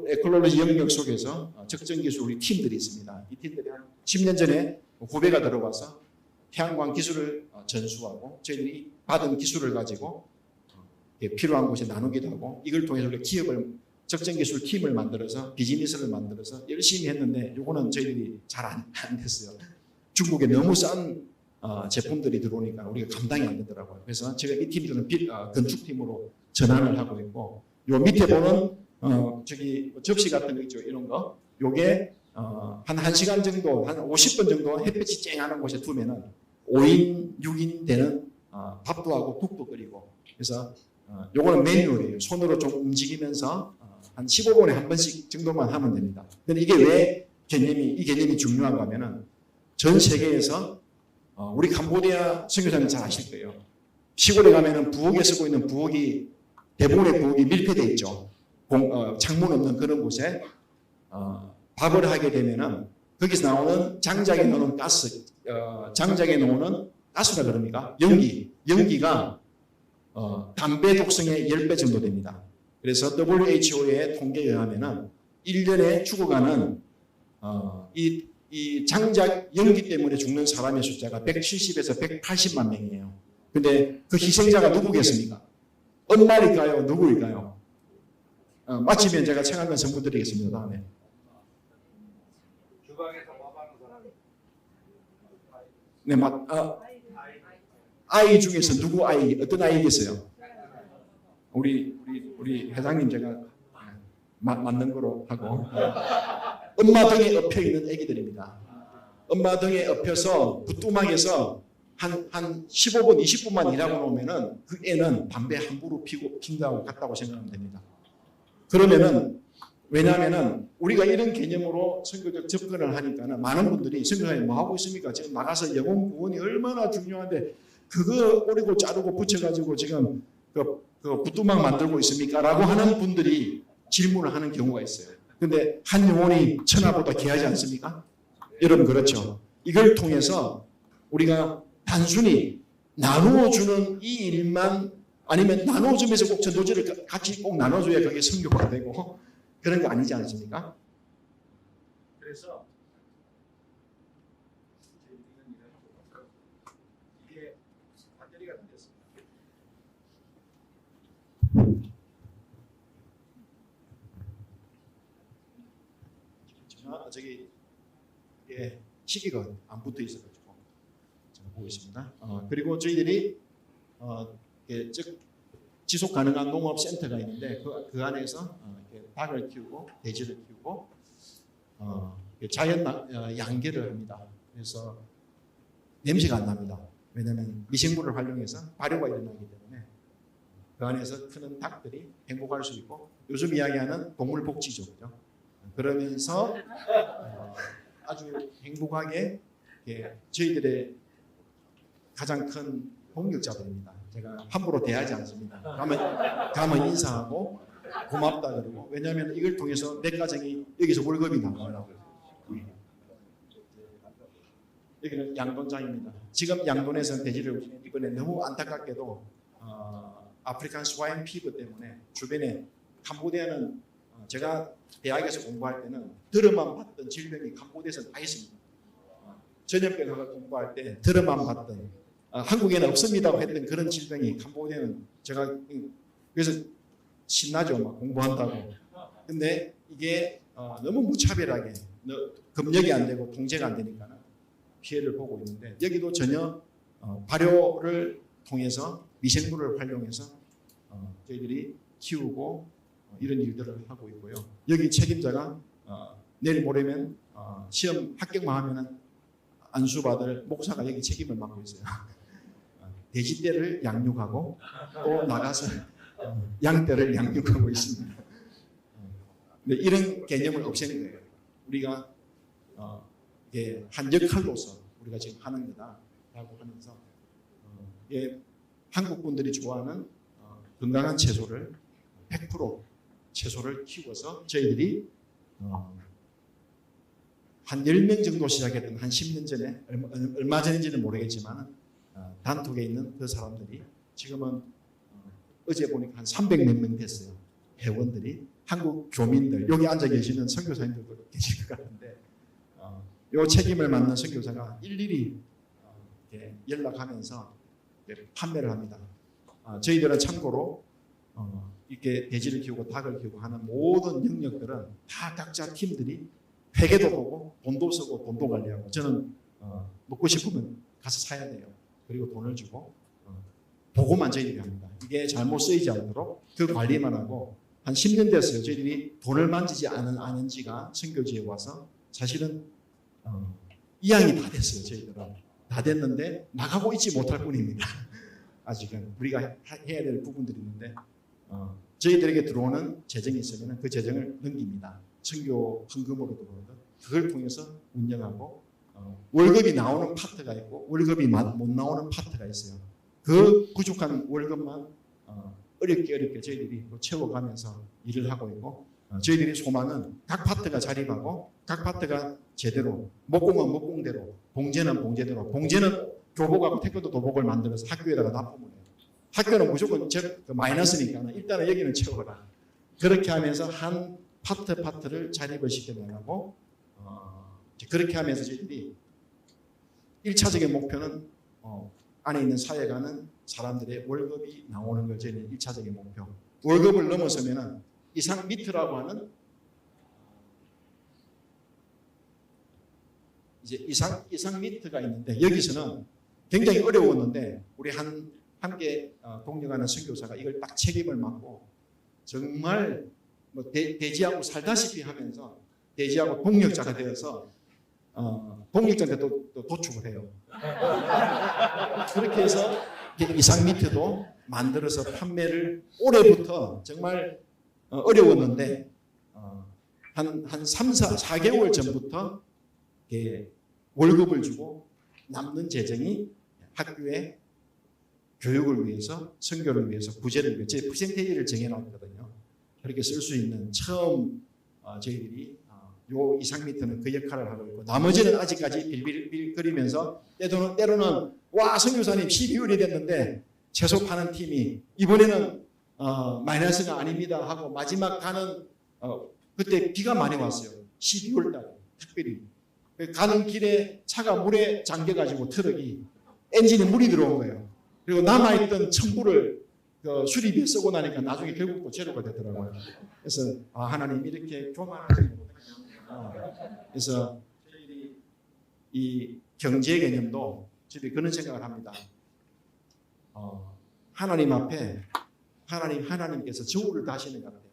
에콜로지 영역 속에서 적정 기술 우리 팀들이 있습니다. 이 팀들이 한 10년 전에 후배가 들어와서 태양광 기술을 전수하고 저희들이 받은 기술을 가지고 필요한 곳에 나누기도 하고 이걸 통해서 우리가 기업을 적정 기술 팀을 만들어서 비즈니스를 만들어서 열심히 했는데 요거는 저희들이 잘 안 됐어요. 중국에 너무 싼 제품들이 들어오니까 우리가 감당이 안 되더라고요. 그래서 제가 이 팀들은 건축팀으로 전환을 하고 있고 요 밑에 보는 저기 접시 같은 거 있죠. 이런 거. 요게 한 1시간 정도, 한 50분 정도 햇빛이 쨍하는 곳에 두면은 5인, 6인 되는 밥도 하고 국도 끓이고. 그래서 요거는 매뉴얼이에요. 손으로 좀 움직이면서 한 15분에 한 번씩 정도만 하면 됩니다. 근데 이게 왜 이 개념이 중요한가 하면은 전 세계에서 우리 캄보디아 선교사님 잘 아실 거예요. 시골에 가면은 부엌에 쓰고 있는 부엌이 대부분의 부엌이 밀폐되어 있죠. 창문 없는 그런 곳에 밥을 하게 되면은 거기서 나오는 장작에 나오는 가스, 장작에 나오는 가스라 그럽니까? 연기가 담배 독성의 10배 정도 됩니다. 그래서 WHO의 통계에 의하면은 1년에 죽어가는 이 장작 연기 때문에 죽는 사람의 숫자가 170에서 180만 명이에요. 근데 그 희생자가 누구겠습니까? 엄마일까요? 누구일까요? 마치면 제가 책 한 권 선물 드리겠습니다. 다음에. 주방에서 밥하는 사람이. 네, 아이 중에서 누구 아이, 어떤 아이겠어요? 우리 회장님 제가 맞는 거로 하고. 엄마 등에 엎여 있는 애기들입니다. 엄마 등에 엎여서 부뚜막에서 한 15분, 20분만 일하고 나오면은 그 애는 담배 함부로 핀다고 같다고 생각하면 됩니다. 그러면은, 왜냐하면은 우리가 이런 개념으로 선교적 접근을 하니까는 많은 분들이 선교사님 뭐 하고 있습니까? 지금 나가서 영혼 구원이 얼마나 중요한데 그거 오리고 자르고 붙여가지고 지금 그 부뚜막 만들고 있습니까? 라고 하는 분들이 질문을 하는 경우가 있어요. 근데 한 영혼이 천하보다 귀하지 않습니까? 여러분 그렇죠. 이걸 통해서 우리가 단순히 나누어주는 이 일만 아니면 나누어주면서 꼭 전도지를 같이 꼭 나눠줘야 그게 선교가 되고 그런 게 아니지 않습니까? 그래서 이게 배터리가 안 됐습니다. 저기 예, 시기가 안 붙어 있어가지고 제가 보고 있습니다. 그리고 저희들이 즉 지속 가능한 농업 센터가 있는데 그 안에서 닭을 키우고 돼지를 키우고 자연 양계를 합니다. 그래서 냄새가 안 납니다. 왜냐하면 미생물을 활용해서 발효가 일어나기 때문에 그 안에서 크는 닭들이 행복할 수 있고 요즘 이야기하는 동물복지죠, 그죠? 그러면서 아주 행복하게 저희들의 가장 큰 동력자들입니다. 제가 함부로 대하지 않습니다. 가면 인사하고 고맙다 그러고 왜냐하면 이걸 통해서 내 가정이 여기서 월급이 나와요. 여기는 양돈장입니다. 지금 양돈에서는 돼지를 이번에 너무 안타깝게도 아프리칸 스와인 피버 때문에 주변에 캄보디아는 제가 대학에서 공부할 때는 들어만 봤던 질병이 캄보디아에서 다 있습니다. 전염병을 공부할 때 들어만 봤던 한국에는 없습니다고 했던 그런 질병이 캄보디아는 제가 그래서 신나죠, 막 공부한다고. 근데 이게 너무 무차별하게 검역이 안 되고 통제가 안 되니까 피해를 보고 있는데 여기도 전혀 발효를 통해서 미생물을 활용해서 저희들이 키우고 이런 일들을 하고 있고요. 여기 책임자가 내일 모레면 시험 합격만 하면은 안수받을 목사가 여기 책임을 맡고 있어요. 돼지떼를 양육하고 또 나가서 양떼를 양육하고 있습니다. 이런 개념을 없애는 거예요. 우리가 이게 한 역할로서 우리가 지금 하는 거다라고 하면서 한국 분들이 좋아하는 건강한 채소를 100% 채소를 키워서 저희들이 한 10명 정도 시작했던 한 10년 전에 얼마 전인지는 모르겠지만 단톡에 있는 그 사람들이 지금은 어제 보니까 한 300몇 명 됐어요. 회원들이 한국 교민들 여기 앉아 계시는 선교사님들도 계실 것 같은데 이 책임을 맡는 선교사가 일일이 연락하면서 판매를 합니다. 저희들은 참고로 이렇게 돼지를 키우고 닭을 키우고 하는 모든 영역들은 다 각자 팀들이 회계도 보고 돈도 쓰고 돈도 관리하고 저는 먹고 싶으면 가서 사야 돼요. 그리고 돈을 주고 보고만 저희들이 합니다. 이게 잘못 쓰이지 않도록 그 관리만 하고 한 10년 됐어요. 저희들이 돈을 만지지 않은 지가 선교지에 와서 사실은 이양이 다 됐어요. 저희들은 다 됐는데 나가고 있지 못할 뿐입니다. 아직은 우리가 해야 될 부분들이 있는데 저희들에게 들어오는 재정이 있으면 그 재정을 넘깁니다. 선교 헌금으로 들어오는 그걸 통해서 운영하고 월급이 나오는 파트가 있고 월급이 못 나오는 파트가 있어요. 그 부족한 월급만 어렵게 저희들이 또 채워가면서 일을 하고 있고 저희들이 소망은 각 파트가 자립하고 각 파트가 제대로 목공은 목공대로 봉제는 봉제대로 봉제는 교복하고 태권도 도복을 만들어서 학교에다가 납품을 해요. 학교는 무조건 마이너스니까 일단은 여기는 채워라. 그렇게 하면서 한 파트를 자립을 시켜내고 그렇게 하면서 저희들이 1차적인 목표는 안에 있는 사회에 가는 사람들의 월급이 나오는 걸 저희는 1차적인 목표. 월급을 넘어서면은 이상 미트라고 하는 이제 이상 미트가 있는데 여기서는 굉장히 어려웠는데 우리 함께 동역하는 선교사가 이걸 딱 책임을 맡고 정말 뭐 돼지하고 살다시피 하면서 돼지하고 동역자가 되어서 동역자한테 또 도축을 해요. 그렇게 해서 이상 미트도 만들어서 판매를 올해부터 정말 어려웠는데 한 3, 4개월 전부터 월급을 주고 남는 재정이 학교에 교육을 위해서 선교를 위해서 부재를 위해서 제 퍼센테이지를 정해놨거든요. 그렇게 쓸 수 있는 처음 저희들이 요 이상 미터는 그 역할을 하고 있고 나머지는 아직까지 빌빌거리면서 때로는 와 선교사님 12월이 됐는데 채소 파는 팀이 이번에는 마이너스가 아닙니다 하고 마지막 가는 그때 비가 많이 왔어요. 12월 달 특별히 가는 길에 차가 물에 잠겨가지고 트럭이 엔진에 물이 들어온 거예요. 그리고 남아있던 첨부를 수리비에 쓰고 나니까 나중에 결국 또 제로가 되더라고요. 그래서 하나님 이렇게 교만하지 그래서 저희들이 이 경제 개념도 저희들이 그런 생각을 합니다. 하나님 앞에 하나님께서 저울을 다시는 것 같아요.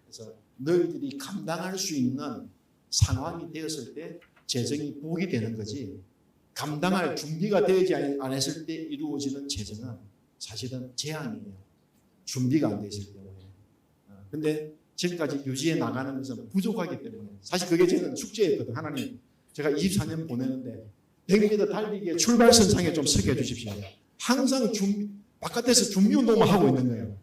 그래서 너희들이 감당할 수 있는 상황이 되었을 때 재정이 부이 되는 거지 감당할 준비가 되지 않았을 때 이루어지는 재정은 사실은 재앙이에요. 준비가 안 되었을 때문에. 근데 지금까지 유지해 나가는 것은 부족하기 때문에 사실 그게 저는 숙제였거든. 하나님 제가 24년 보내는데 100m 달리기의 출발선상에 좀 서게 해주십시오. 항상 바깥에서 준비운동만 하고 있는 거예요.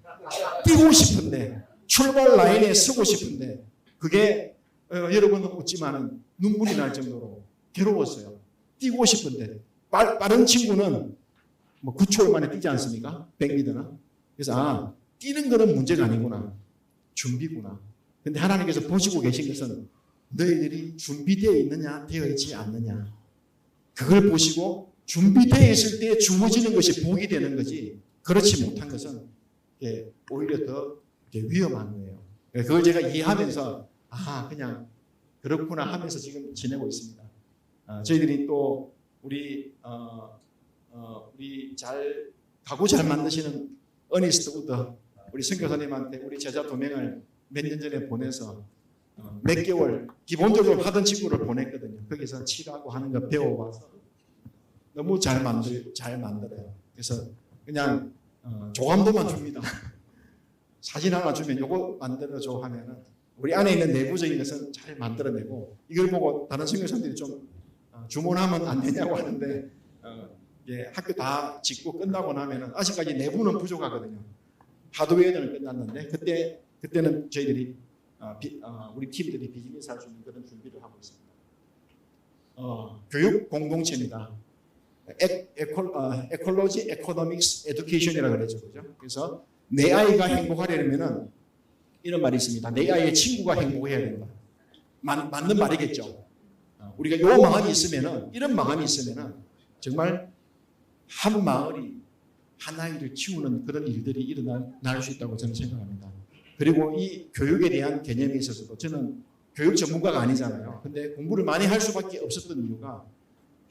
뛰고 싶은데 출발 라인에 서고 싶은데 그게 여러분은 웃지만은 눈물이 날 정도로 괴로웠어요. 뛰고 싶은데 빠른 친구는 뭐 9초 만에 뛰지 않습니까? 100m나. 그래서 뛰는 거는 문제가 아니구나. 준비구나. 근데 하나님께서 보시고 계신 것은 너희들이 준비되어 있느냐 되어 있지 않느냐. 그걸 보시고 준비되어 있을 때 주어지는 것이 복이 되는 거지 그렇지 못한 것은 오히려 더 위험한 거예요. 그걸 제가 이해하면서 그냥 그렇구나 하면서 지금 지내고 있습니다. 저희들이 또 우리 가구 잘 만드시는 어니스트 우더 우리 선교사님한테 우리 제자 2명을 몇 년 전에 보내서 몇 개월 기본적으로 하던 친구를 보냈거든요. 거기서 칠하고 하는 거 배워봐서 너무 잘 만들어요. 그래서 그냥 조감도만 줍니다. 사진 하나 주면 요거 만들어줘 하면은 우리 안에 있는 내부적인 것은 잘 만들어내고 이걸 보고 다른 선교사님들이 좀 주문하면 안 되냐고 하는데 학교 다 짓고 끝나고 나면은 아직까지 내부는 부족하거든요. 하드웨어는 끝났는데 그때는 저희들이 우리 팀들이 비즈니스 할 수 있는 그런 준비를 하고 있습니다. 교육 공동체입니다. 에콜로지, 에코노믹스, 에듀케이션이라고 그러죠. 그죠? 그래서 내 아이가 행복하려면은 이런 말이 있습니다. 내 아이의 친구가 행복해야 된다. 맞는 말이겠죠. 우리가 요 마음이 있으면은 이런 마음이 있으면은 정말 한 마을이 한 아이를 키우는 그런 일들이 일어날 수 있다고 저는 생각합니다. 그리고 이 교육에 대한 개념에 있어서도 저는 교육 전문가가 아니잖아요. 근데 공부를 많이 할 수밖에 없었던 이유가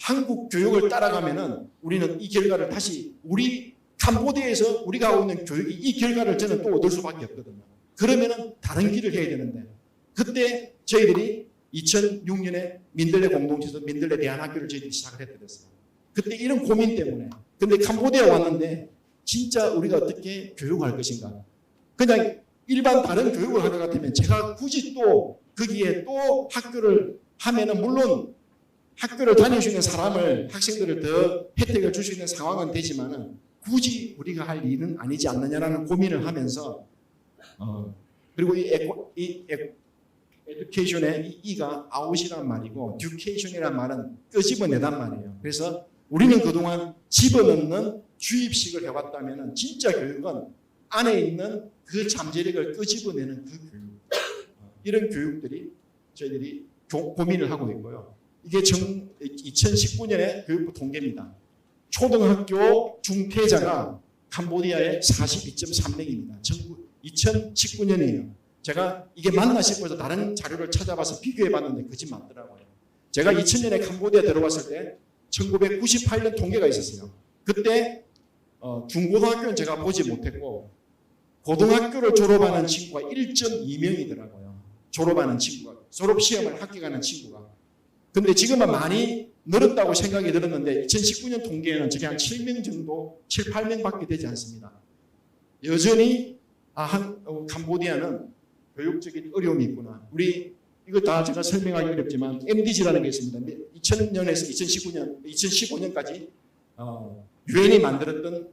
한국 교육을 따라가면은 우리는 이 결과를 다시 우리 캄보디아에서 우리가 하고 있는 교육이 이 결과를 저는 또 얻을 수밖에 없거든요. 그러면은 다른 길을 해야 되는데 그때 저희들이 2006년에 민들레 공동체에서 민들레 대안학교를 저희들이 시작을 했거든요. 그때 이런 고민 때문에 근데 캄보디아 왔는데 진짜 우리가 어떻게 교육할 것인가 그냥 일반 다른 교육을 하는 것 같으면 제가 굳이 또 거기에 또 학교를 하면은 물론 학교를 다닐 수 있는 사람을 학생들을 더 혜택을 줄 수 있는 상황은 되지만은 굳이 우리가 할 일은 아니지 않느냐라는 고민을 하면서 그리고 이 에듀케이션의 이가 아웃이란 말이고 듀케이션이란 말은 끄집어내단 말이에요. 그래서 우리는 그동안 집어넣는 주입식을 해왔다면 진짜 교육은 안에 있는 그 잠재력을 끄집어내는 그 교육 이런 교육들이 저희들이 고민을 하고 있고요. 이게 2019년의 교육부 통계입니다. 초등학교 중퇴자가 캄보디아의 42.3명입니다. 2019년이에요. 제가 이게 맞나 싶어서 다른 자료를 찾아봐서 비교해봤는데 그짓 맞더라고요. 제가 2000년에 캄보디아 들어왔을 때 1998년 통계가 있었어요. 그때 중고등학교는 제가 보지 못했고 고등학교를 졸업하는 친구가 1.2명이더라고요. 졸업하는 친구가. 졸업시험을 합격하는 친구가. 근데 지금은 많이 늘었다고 생각이 들었는데 2019년 통계에는 저게 한 7명 정도, 7, 8명밖에 되지 않습니다. 여전히 캄보디아는 교육적인 어려움이 있구나. 우리 이거 다 제가 설명하기 어렵지만 MDG라는 게 있습니다. 2000년에서 2015년까지 유엔이 만들었던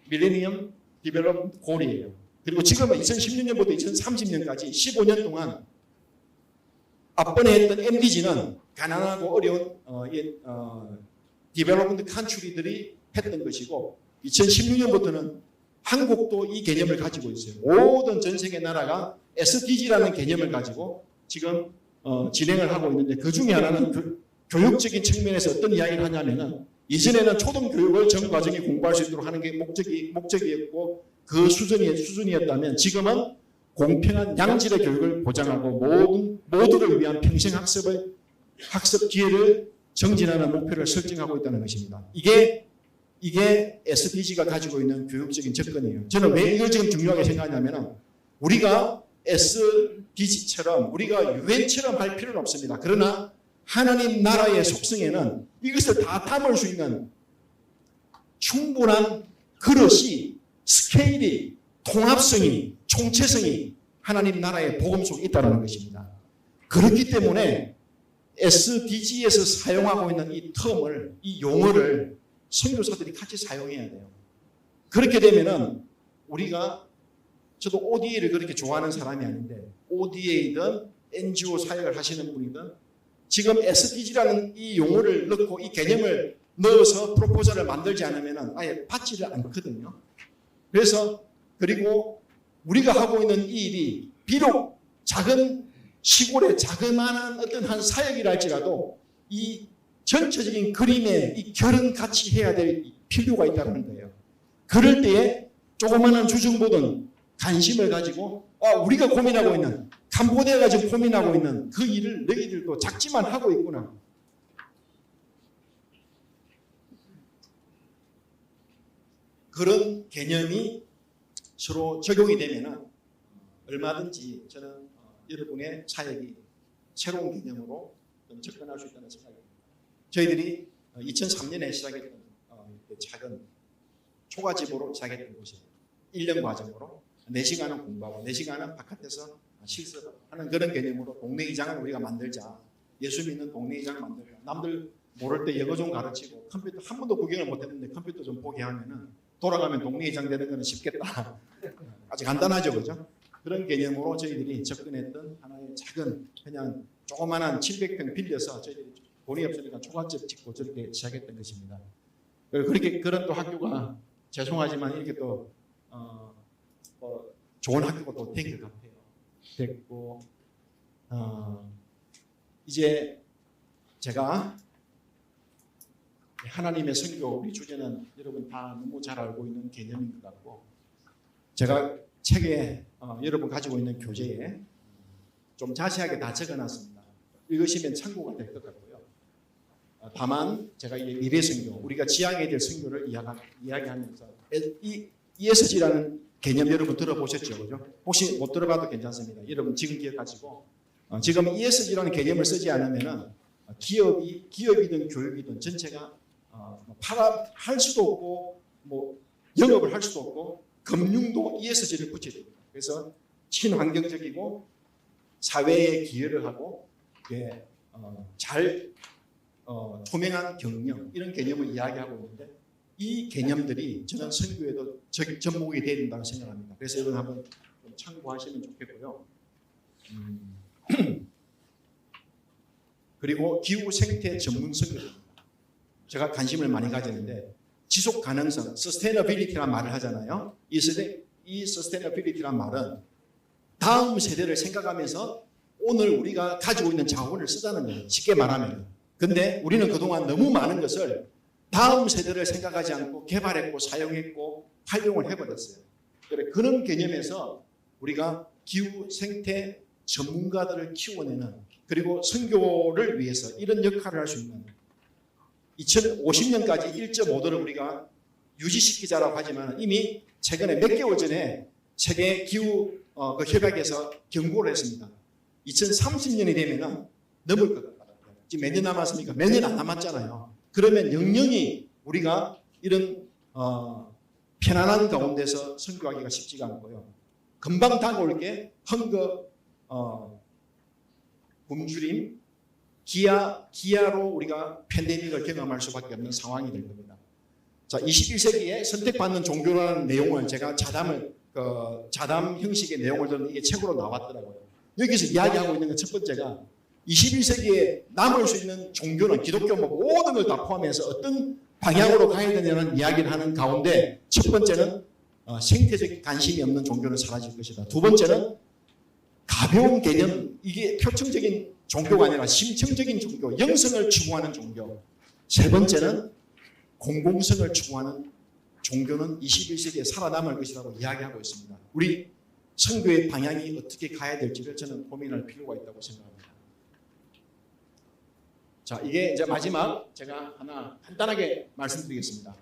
밀레니엄 디벨롭먼트 골이에요. 그리고 지금은 2016년부터 2030년까지 15년 동안 앞번에 했던 MDG는 가난하고 어려운 디벨롭먼트 컨트리들이 했던 것이고 2016년부터는 한국도 이 개념을 가지고 있어요. 모든 전 세계 나라가 SDG라는 개념을 가지고 지금 진행을 하고 있는데 그 중에 하나는 교육적인 측면에서 어떤 이야기를 하냐면은 이전에는 초등교육을 전 과정에 공부할 수 있도록 하는 게 목적이었고 그 수준이었다면 지금은 공평한 양질의 교육을 보장하고 모두를 위한 평생 학습 기회를 정진하는 목표를 설정하고 있다는 것입니다. 이게 SDG가 가지고 있는 교육적인 접근이에요. 저는 왜 이걸 지금 중요하게 생각하냐면 우리가 SDG처럼 우리가 유엔처럼 할 필요는 없습니다. 그러나 하나님 나라의 속성에는 이것을 다 담을 수 있는 충분한 그릇이 스케일이 통합성이 총체성이 하나님 나라의 복음 속에 있다는 것입니다. 그렇기 때문에 SDG에서 사용하고 있는 이 텀을 이 용어를 선교사들이 같이 사용해야 돼요. 그렇게 되면은 우리가 저도 ODA를 그렇게 좋아하는 사람이 아닌데 ODA든 NGO 사역을 하시는 분이든 지금 SDG라는 이 용어를 넣고 이 개념을 넣어서 프로포절을 만들지 않으면 아예 받지를 않거든요. 그래서 그리고 우리가 하고 있는 이 일이 비록 작은 시골의 자그마한 어떤 한 사역이라 할지라도 이 전체적인 그림에 이 결은 같이 해야 될 필요가 있다는 거예요. 그럴 때에 조그마한 주중보든 관심을 가지고 우리가 고민하고 있는 캄보디아가 지금 고민하고 있는 그 일을 너희들도 작지만 하고 있구나. 그런 개념이 서로 적용이 되면 얼마든지 저는 여러분의 사역이 새로운 개념으로 좀 접근할 수 있다는 생각입니다. 저희들이 2003년에 시작했던 작은 초가집으로 시작했던 곳이에요. 1년 과정으로 4시간은 공부하고 4시간은 바깥에서 실습하는 그런 개념으로 동네이장을 우리가 만들자. 예수 믿는 동네이장을 만들자. 남들 모를 때 영어 좀 가르치고 컴퓨터 한 번도 구경을 못했는데 컴퓨터 좀 보게 하면은 돌아가면 동네이장 되는 거는 쉽겠다. 아주 간단하죠, 그죠? 그런 개념으로 저희들이 접근했던 하나의 작은 그냥 조그만한 700평 빌려서 저희들이 돈이 없으니까 초가집 짓고 저렇게 시작했던 것입니다. 그렇게 그런 또 학교가 죄송하지만 이렇게 또 좋은 학교가 또 된 것 같아요. 됐고 이제 제가 하나님의 선교 우리 주제는 여러분 다 너무 잘 알고 있는 개념인 것 같고 제가 책에 여러분 가지고 있는 교재에 좀 자세하게 다 적어놨습니다. 읽으시면 참고가 될 것 같고요. 다만 제가 이 미래 선교 우리가 지향해야 될 선교를 이야기하면서 이 ESG라는 개념 여러분 들어보셨죠, 그죠? 혹시 못 들어봐도 괜찮습니다. 여러분 지금 기억하시고 지금 ESG라는 개념을 쓰지 않으면은 기업이든 교육이든 전체가 팔할 수도 없고 뭐 영업을 할 수도 없고 금융도 ESG를 붙여야 됩니다. 그래서 친환경적이고 사회에 기여를 하고 잘 투명한 경영 이런 개념을 이야기하고 있는데 이 개념들이 저는 선교에도 접목이 돼야 된다고 생각합니다. 그래서 이건 한번 좀 참고하시면 좋겠고요. 그리고 기후 생태 전문 선교입니다. 제가 관심을 많이 가지는데 지속 가능성, sustainability라는 말을 하잖아요. 이 sustainability라는 말은 다음 세대를 생각하면서 오늘 우리가 가지고 있는 자원을 쓰자는 거예요. 쉽게 말하면. 근데 우리는 그동안 너무 많은 것을 다음 세대를 생각하지 않고 개발했고 사용했고 활용을 해버렸어요. 그런 개념에서 우리가 기후 생태 전문가들을 키워내는 그리고 선교를 위해서 이런 역할을 할 수 있는 2050년까지 1.5도를 우리가 유지시키자라고 하지만 이미 최근에 몇 개월 전에 세계 기후 협약에서 경고를 했습니다. 2030년이 되면 넘을 것 같다. 지금 몇 년 남았습니까? 몇 년 안 남았잖아요. 그러면 영영이 우리가 이런 편안한 가운데서 선교하기가 쉽지가 않고요. 금방 다가올 게 헝거, 굶주림, 기아로 우리가 팬데믹을 경험할 수밖에 없는 상황이 될 겁니다. 자, 21세기에 선택받는 종교라는 내용을 제가 자담 형식의 내용을 들은 이게 책으로 나왔더라고요. 여기서 이야기하고 있는 건 첫 번째가 21세기에 남을 수 있는 종교는 기독교 모든 걸 다 포함해서 어떤 방향으로 가야 되냐는 이야기를 하는 가운데 첫 번째는 생태적인 관심이 없는 종교는 사라질 것이다. 두 번째는 가벼운 개념, 이게 표층적인 종교가 아니라 심층적인 종교, 영성을 추구하는 종교. 세 번째는 공공성을 추구하는 종교는 21세기에 살아남을 것이라고 이야기하고 있습니다. 우리 선교의 방향이 어떻게 가야 될지를 저는 고민할 필요가 있다고 생각합니다. 자, 이게 이제 마지막 제가 하나 간단하게 말씀드리겠습니다.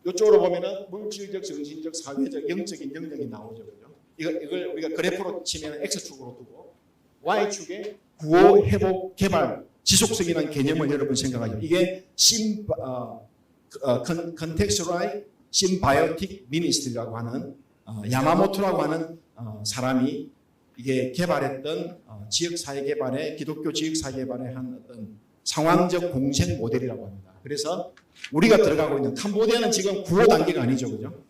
이쪽으로 보면은 물질적, 정신적, 사회적, 영적인 영역이 나오죠. 그죠? 이걸 우리가 그래프로 치면 X축으로 두고 Y축에 구호, 회복, 개발, 지속성이라는 개념을 여러분 생각하죠. 이게 Contextualized Symbiotic Ministry라고 하는 야마모토라고 하는 사람이 이게 개발했던 지역사회 개발의 기독교 지역사회 개발의 한 어떤 상황적 공생 모델이라고 합니다. 그래서 우리가 들어가고 있는 캄보디아는 지금 구호 단계가 아니죠, 그죠?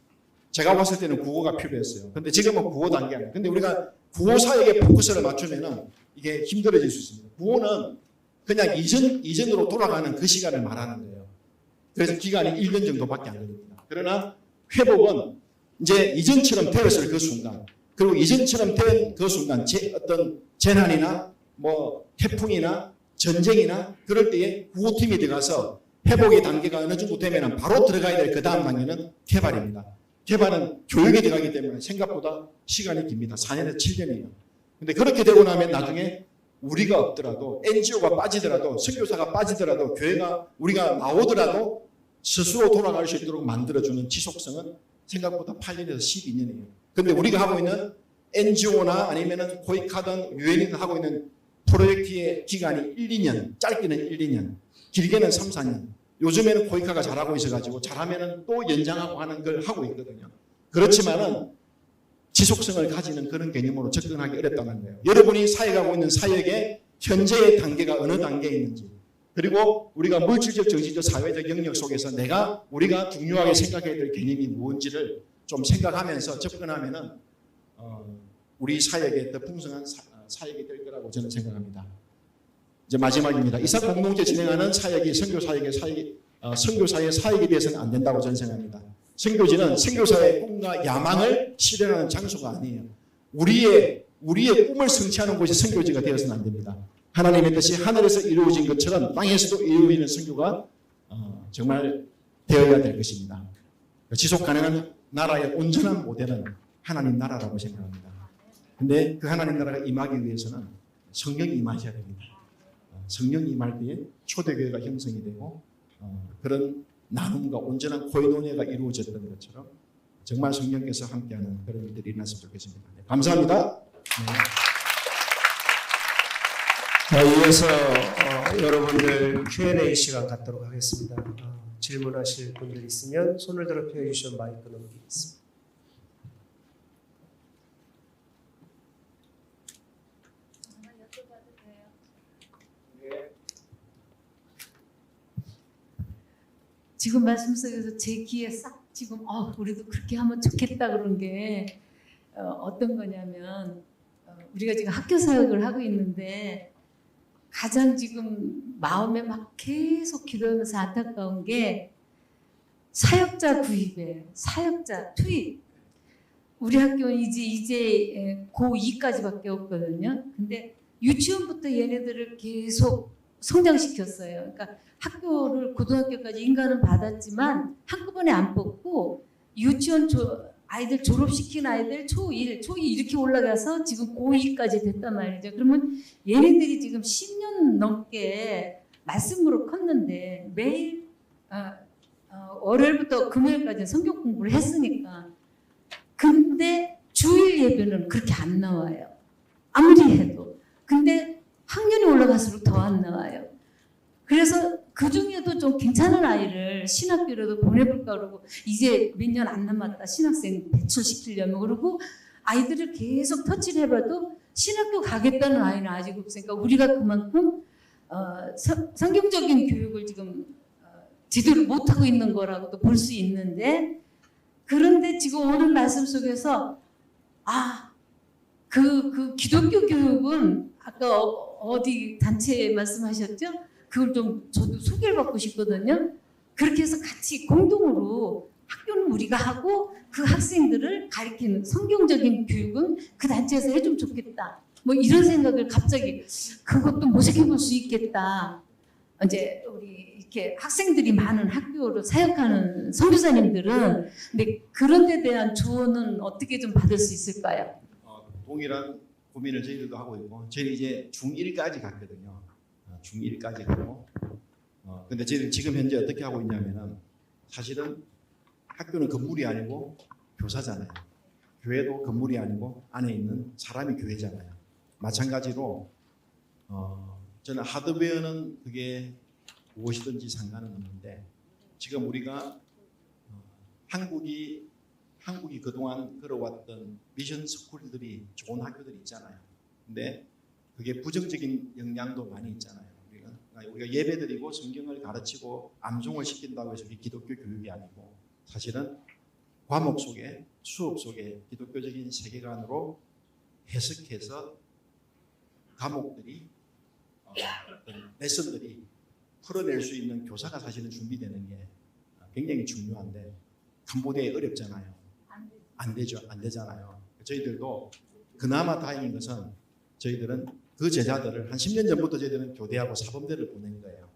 제가 봤을 때는 구호가 필요했어요. 근데 지금은 구호 단계 아니에요. 근데 우리가 구호 사역에 포커스를 맞추면은 이게 힘들어질 수 있습니다. 구호는 그냥 이전으로 돌아가는 그 시간을 말하는 거예요. 그래서 기간이 1년 정도밖에 안 걸립니다. 그러나 회복은 이제 이전처럼 되었을 그 순간, 그리고 이전처럼 된 그 순간, 어떤 재난이나 뭐 태풍이나 전쟁이나 그럴 때에 구호팀이 들어가서 회복의 단계가 어느 정도 되면 바로 들어가야 될 그 다음 단계는 개발입니다. 개발은 교육에 들어가기 때문에 생각보다 시간이 깁니다. 4년에서 7년이에요. 근데 그렇게 되고 나면 나중에 우리가 없더라도 NGO가 빠지더라도 선교사가 빠지더라도 교회가 우리가 나오더라도 스스로 돌아갈 수 있도록 만들어주는 지속성은 생각보다 8년에서 12년이에요. 근데 우리가 하고 있는 NGO나 아니면은 코이카든 유엔이든 하고 있는 프로젝트의 기간이 1, 2년, 짧게는 1, 2년, 길게는 3, 4년. 요즘에는 코이카가 잘하고 있어가지고 잘하면은 또 연장하고 하는 걸 하고 있거든요. 그렇지만은 지속성을 가지는 그런 개념으로 접근하기 어렵다는 거예요. 여러분이 사역하고 있는 사역의 현재의 단계가 어느 단계에 있는지, 그리고 우리가 물질적, 정신적, 사회적 영역 속에서 우리가 중요하게 생각해야 될 개념이 무엇인지를 좀 생각하면서 접근하면은 우리 사역에 더 풍성한 사역이 될 거라고 저는 생각합니다. 이제 마지막입니다. 이삭 공동체 진행하는 사역이 선교사의 사역에 대해서는 안 된다고 저는 생각합니다. 선교지는 선교사의 꿈과 야망을 실현하는 장소가 아니에요. 우리의 꿈을 성취하는 곳이 선교지가 되어서는 안 됩니다. 하나님의 뜻이 하늘에서 이루어진 것처럼 땅에서도 이루어지는 선교가 정말 되어야 될 것입니다. 지속 가능한 나라의 온전한 모델은 하나님 나라라고 생각합니다. 근데 그 하나님 나라가 임하기 위해서는 성령이 임하셔야 됩니다. 성령이 임할 때에 초대교회가 형성이 되고 그런 나눔과 온전한 코이노니아가 이루어졌던 것처럼 정말 성령께서 함께하는 그런 일들이 일어났으면 좋겠습니다. 네, 감사합니다. 네. 이어서 여러분들 Q&A 시간 갖도록 하겠습니다. 질문하실 분들 있으면 손을 들어 펴주시면 마이크 넘기겠습니다. 지금 말씀 속에서 제 귀에 싹 지금 우리도 그렇게 하면 좋겠다 그런 게 어떤 거냐면 우리가 지금 학교 사역을 하고 있는데 가장 지금 마음에 막 계속 기도하면서 안타까운 게 사역자 구입이에요. 사역자 투입. 우리 학교는 이제 고2까지밖에 없거든요. 근데 유치원부터 얘네들을 계속 성장시켰어요. 그러니까 학교를 고등학교까지 인가는 받았지만 한꺼번에 안 뽑고 유치원 아이들 졸업시킨 아이들 초1, 초2 이렇게 올라가서 지금 고2까지 됐단 말이죠. 그러면 얘네들이 지금 10년 넘게 말씀으로 컸는데 매일 월요일부터 금요일까지 성경 공부를 했으니까 근데 주일 예배는 그렇게 안 나와요. 아무리 해도. 근데 학년이 올라갈수록 더 안 나와요. 그래서 그 중에도 좀 괜찮은 아이를 신학교라도 보내볼까 그러고 이제 몇 년 안 남았다 신학생 배출시키려면 그러고 아이들을 계속 터치를 해봐도 신학교 가겠다는 아이는 아직 없으니까 우리가 그만큼 성경적인 교육을 지금 제대로 못하고 있는 거라고도 볼 수 있는데 그런데 지금 오늘 말씀 속에서 그 기독교 교육은 아까 어디 단체 말씀하셨죠? 그걸 좀 저도 소개를 받고 싶거든요. 그렇게 해서 같이 공동으로 학교는 우리가 하고 그 학생들을 가르치는 성경적인 교육은 그 단체에서 해주면 좋겠다. 뭐 이런 생각을 갑자기 그것도 모색해 볼 수 있겠다. 이제 우리 이렇게 학생들이 많은 학교로 사역하는 선교사님들은 근데 그런 데 대한 조언은 어떻게 좀 받을 수 있을까요? 동일한 고민을 저희들도 하고 있고 저희 이제 중1까지 갔거든요. 중1까지 가고 근데 저희들 지금 현재 어떻게 하고 있냐면은 사실은 학교는 건물이 아니고 교사잖아요. 교회도 건물이 아니고 안에 있는 사람이 교회잖아요. 마찬가지로 저는 하드웨어는 그게 무엇이든지 상관은 없는데 지금 우리가 한국이 그동안 걸어왔던 미션 스쿨들이 좋은 학교들이 있잖아요. 근데 그게 부정적인 영향도 많이 있잖아요. 우리가 예배드리고 성경을 가르치고 암송을 시킨다고 해서 기독교 교육이 아니고 사실은 과목 속에 수업 속에 기독교적인 세계관으로 해석해서 과목들이 어떤 레슨들이 풀어낼 수 있는 교사가 사실은 준비되는 게 굉장히 중요한데 캄보디아에 어렵잖아요. 안 되잖아요. 저희들도 그나마 다행인 것은 저희들은 그 제자들을 한 10년 전부터 저희들은 교대하고 사범대를 보낸 거예요.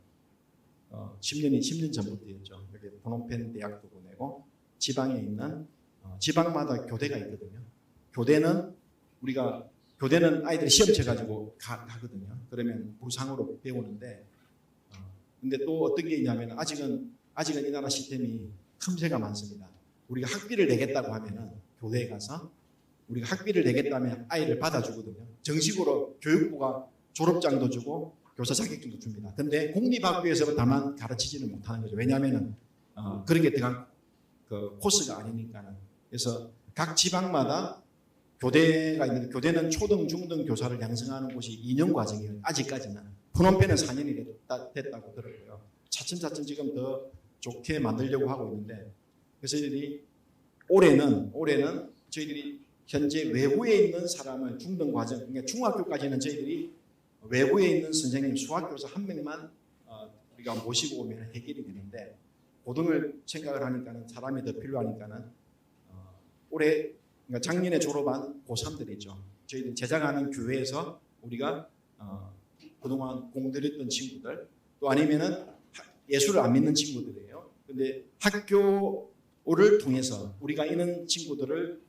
10년 전부터였죠. 여기 프놈펜 대학도 보내고 지방에 있는 지방마다 교대가 있거든요. 교대는 아이들이 시험 쳐가지고 가거든요. 그러면 무상으로 배우는데 근데 또 어떤 게 있냐면 아직은 이 나라 시스템이 틈새가 많습니다. 우리가 학비를 내겠다고 하면은 교대에 가서 우리가 학비를 내겠다면 아이를 받아주거든요. 정식으로 교육부가 졸업장도 주고 교사 자격증도 줍니다. 근데 공립학교에서 다만 가르치지는 못하는 거죠. 왜냐하면은 그렇게 들어간 그 코스가 아니니까는. 그래서 각 지방마다 교대가 있는데 교대는 초등, 중등 교사를 양성하는 곳이 2년 과정이에요. 아직까지는. 프놈펜은 4년이 됐다고 들었고요. 차츰차츰 지금 더 좋게 만들려고 하고 있는데 그래서 저희들이 올해는 저희들이 현재 외부에 있는 사람을 중등 과정, 그러니까 중학교까지는 저희들이 외부에 있는 선생님 수학교사 한 명만 우리가 모시고 오면 해결이 되는데 고등을 생각을 하니까는 사람이 더 필요하니까는 올해 그러니까 작년에 졸업한 고3들이죠. 저희들 제작하는 교회에서 우리가 그동안 공들였던 친구들 또 아니면은 예수를 안 믿는 친구들이에요. 근데 학교를 통해서 우리가 있는 친구들을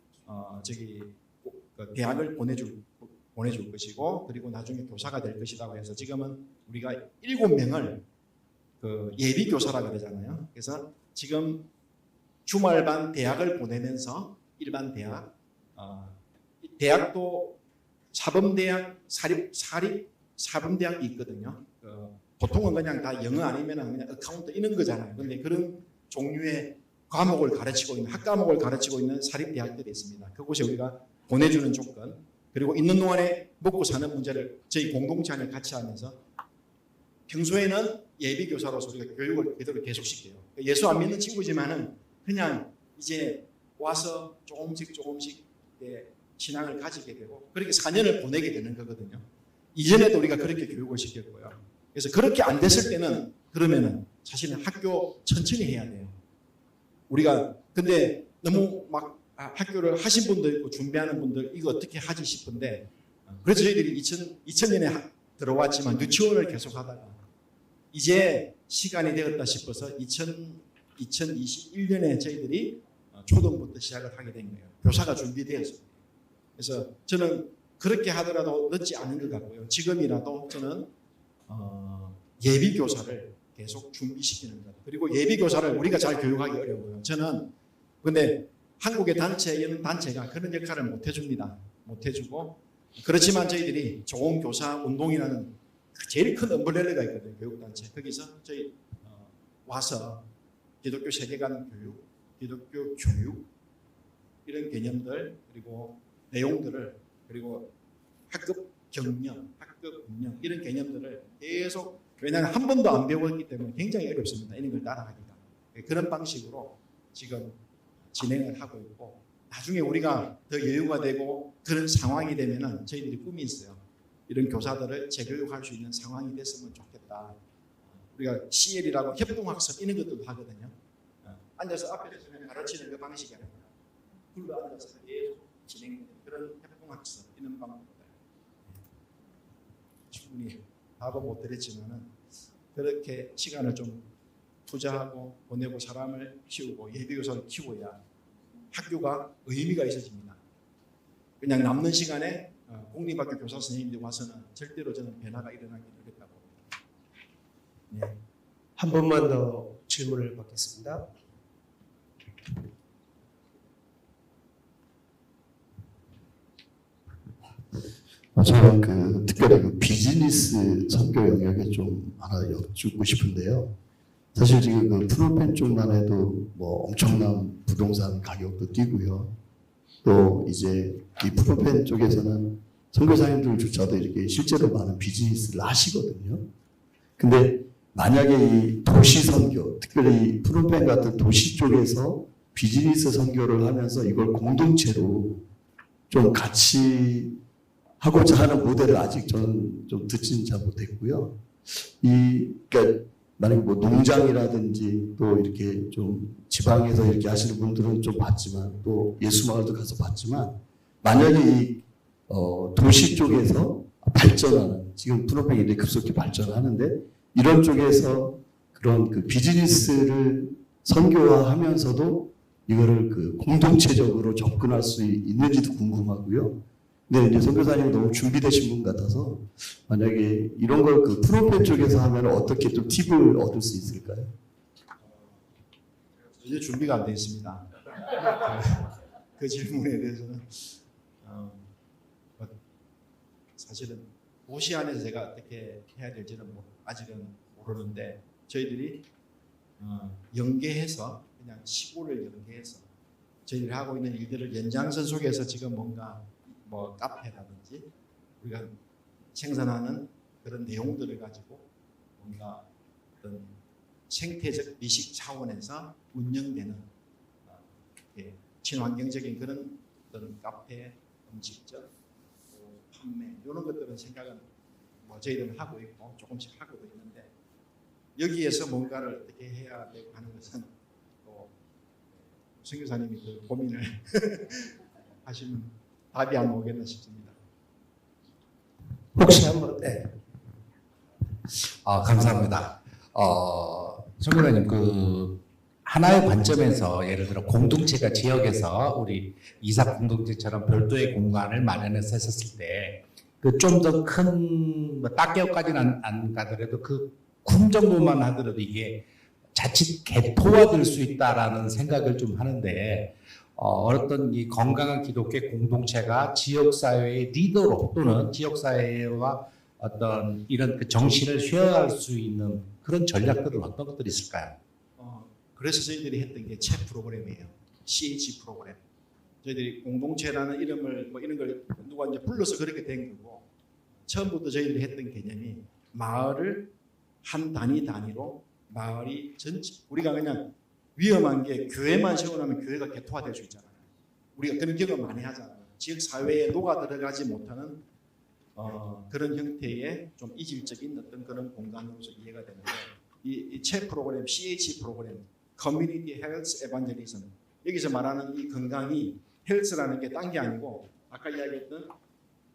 대학을 보내줄 것이고 그리고 나중에 교사가 될 것이라고 해서 지금은 우리가 7명을 그 예비 교사라 그러잖아요. 그래서 지금 주말반 대학을 보내면서 일반 대학, 대학도 사범대학, 사범대학이 있거든요. 보통은 그냥 다 영어 아니면 그냥 어카운트 이런 거잖아요. 그런데 그런 종류의 과목을 가르치고 있는 학과목을 가르치고 있는 사립대학들이 있습니다. 그곳에 우리가 보내주는 조건 그리고 있는 동안에 먹고 사는 문제를 저희 공동체 안에 같이 하면서 평소에는 예비 교사로서 우리가 교육을 그대로 계속시켜요. 예수 안 믿는 친구지만은 그냥 이제 와서 조금씩 신앙을 가지게 되고 그렇게 4년을 보내게 되는 거거든요. 이전에도 우리가 그렇게 교육을 시켰고요. 그래서 그렇게 안 됐을 때는 그러면은 사실은 학교 천천히 해야 돼요. 우리가 근데 너무 막 학교를 하신 분도 있고 준비하는 분들 이거 어떻게 하지 싶은데 그래서 저희들이 2000년에 들어왔지만 유치원을 계속 하다가 이제 시간이 되었다 싶어서 2021년에 저희들이 초등부터 시작을 하게 된 거예요. 교사가 준비되어서. 그래서 저는 그렇게 하더라도 늦지 않은 것 같고요. 지금이라도 저는 예비 교사를 계속 준비시키는 것. 그리고 예비 교사를 우리가 잘 교육하기 어려워요. 저는 근데 한국의 이런 단체가 그런 역할을 못 해줍니다. 못 해주고 그렇지만 저희들이 좋은 교사 운동이라는 제일 큰 엄브렐러가 있거든요. 교육단체. 거기서 저희 와서 기독교 세계관 교육, 기독교 교육 이런 개념들 그리고 내용들을 그리고 학급 경영, 학급 운영 이런 개념들을 계속 왜냐하면 한 번도 안 배웠기 때문에 굉장히 어렵습니다. 이런 걸 따라가기가. 그런 방식으로 지금 진행을 하고 있고 나중에 우리가 더 여유가 되고 그런 상황이 되면은 저희들이 꿈이 있어요. 이런 교사들을 재교육할 수 있는 상황이 됐으면 좋겠다. 우리가 CL이라고 협동학습 이런 것도 하거든요. 앉아서 앞에서 그냥 가르치는 그 방식이 아니라 둘러 앉아서 계속 진행되는 그런 협동학습 이런 방법들 충분히 답은 못 드렸지만은 그렇게 시간을 좀 투자하고 보내고 사람을 키우고 예비교사를 키워야 학교가 의미가 있어집니다. 그냥 남는 시간에 공립학교 교사 선생님들이 와서는 절대로 저는 변화가 일어나기 어렵다고 봅니다. 네. 한 번만 더 질문을 받겠습니다. 저는 특별히 비즈니스 선교 영역에 좀 하나 여쭙고 싶은데요. 사실 지금 프놈펜 쪽만 해도 뭐 엄청난 부동산 가격도 뛰고요. 또 이제 이 프놈펜 쪽에서는 선교사님들조차도 이렇게 실제로 많은 비즈니스를 하시거든요. 근데 만약에 이 도시 선교, 특별히 프놈펜 같은 도시 쪽에서 비즈니스 선교를 하면서 이걸 공동체로 좀 같이 하고자 하는 모델을 아직 저는 좀 듣지는 잘 못했고요. 그러니까 만약에 뭐 농장이라든지 또 이렇게 좀 지방에서 이렇게 하시는 분들은 좀 봤지만 또 예수마을도 가서 봤지만 만약에 이 도시 쪽에서 발전하는 지금 프로페이 이렇게 급속히 발전하는데 이런 쪽에서 그런 그 비즈니스를 선교화하면서도 이거를 그 공동체적으로 접근할 수 있는지도 궁금하고요. 근데 이제 선교사님이 너무 준비되신 분 같아서 만약에 이런 걸 그 프로페 쪽에서 하면 어떻게 좀 팁을 얻을 수 있을까요? 이제 준비가 안 되어 있습니다. 그 질문에 대해서는 사실은 도시 안에서 제가 어떻게 해야 될지는 아직은 모르는데 저희들이 연계해서 그냥 시골을 연계해서 저희들이 하고 있는 일들을 연장선 속에서 지금 뭔가 뭐 카페라든지 우리가 생산하는 그런 내용들을 가지고 뭔가 어떤 생태적 미식 차원에서 운영되는 친환경적인 그런 어떤 카페, 음식점, 판매 이런 것들은 생각은 뭐 저희들은 하고 있고 조금씩 하고도 있는데 여기에서 뭔가를 어떻게 해야 되고 하는 것은 또 선교사님이 그 고민을 하시면 답이 안 오겠나 싶습니다. 혹시 한번 감사합니다. 선교사님 그 하나의 관점에서 예를 들어 공동체가 지역에서 우리 이삭 공동체처럼 별도의 공간을 마련해서 했었을 때 그 좀 더 큰 뭐 딱개업까지는 안 가더라도 그 군 정도만 하더라도 이게 자칫 개토화될 수 있다라는 생각을 좀 하는데 어떤 이 건강한 기독교 공동체가 지역사회의 리더로 또는 지역사회와 어떤 이런 그 정신을 쉐어할 수 있는 그런 전략들은 어떤 것들이 있을까요? 그래서 저희들이 했던 게 챗 프로그램이에요. CH 프로그램. 저희들이 공동체라는 이름을 뭐 이런 걸 누가 이제 불러서 그렇게 된 거고 처음부터 저희들이 했던 개념이 마을을 한 단위로 마을이 전체 우리가 그냥 위험한 게 교회만 세워놓으면 교회가 개토화될 수 있잖아요. 우리가 그런 경험 많이 하잖아요. 지역 사회에 녹아 들어가지 못하는 그런 형태의 좀 이질적인 어떤 그런 공간으로서 이해가 되는데 이 챗 프로그램, CH 프로그램, 커뮤니티 헬스 에반젤리즘 여기서 말하는 이 건강이 헬스라는 게 딴 게 아니고 아까 이야기했던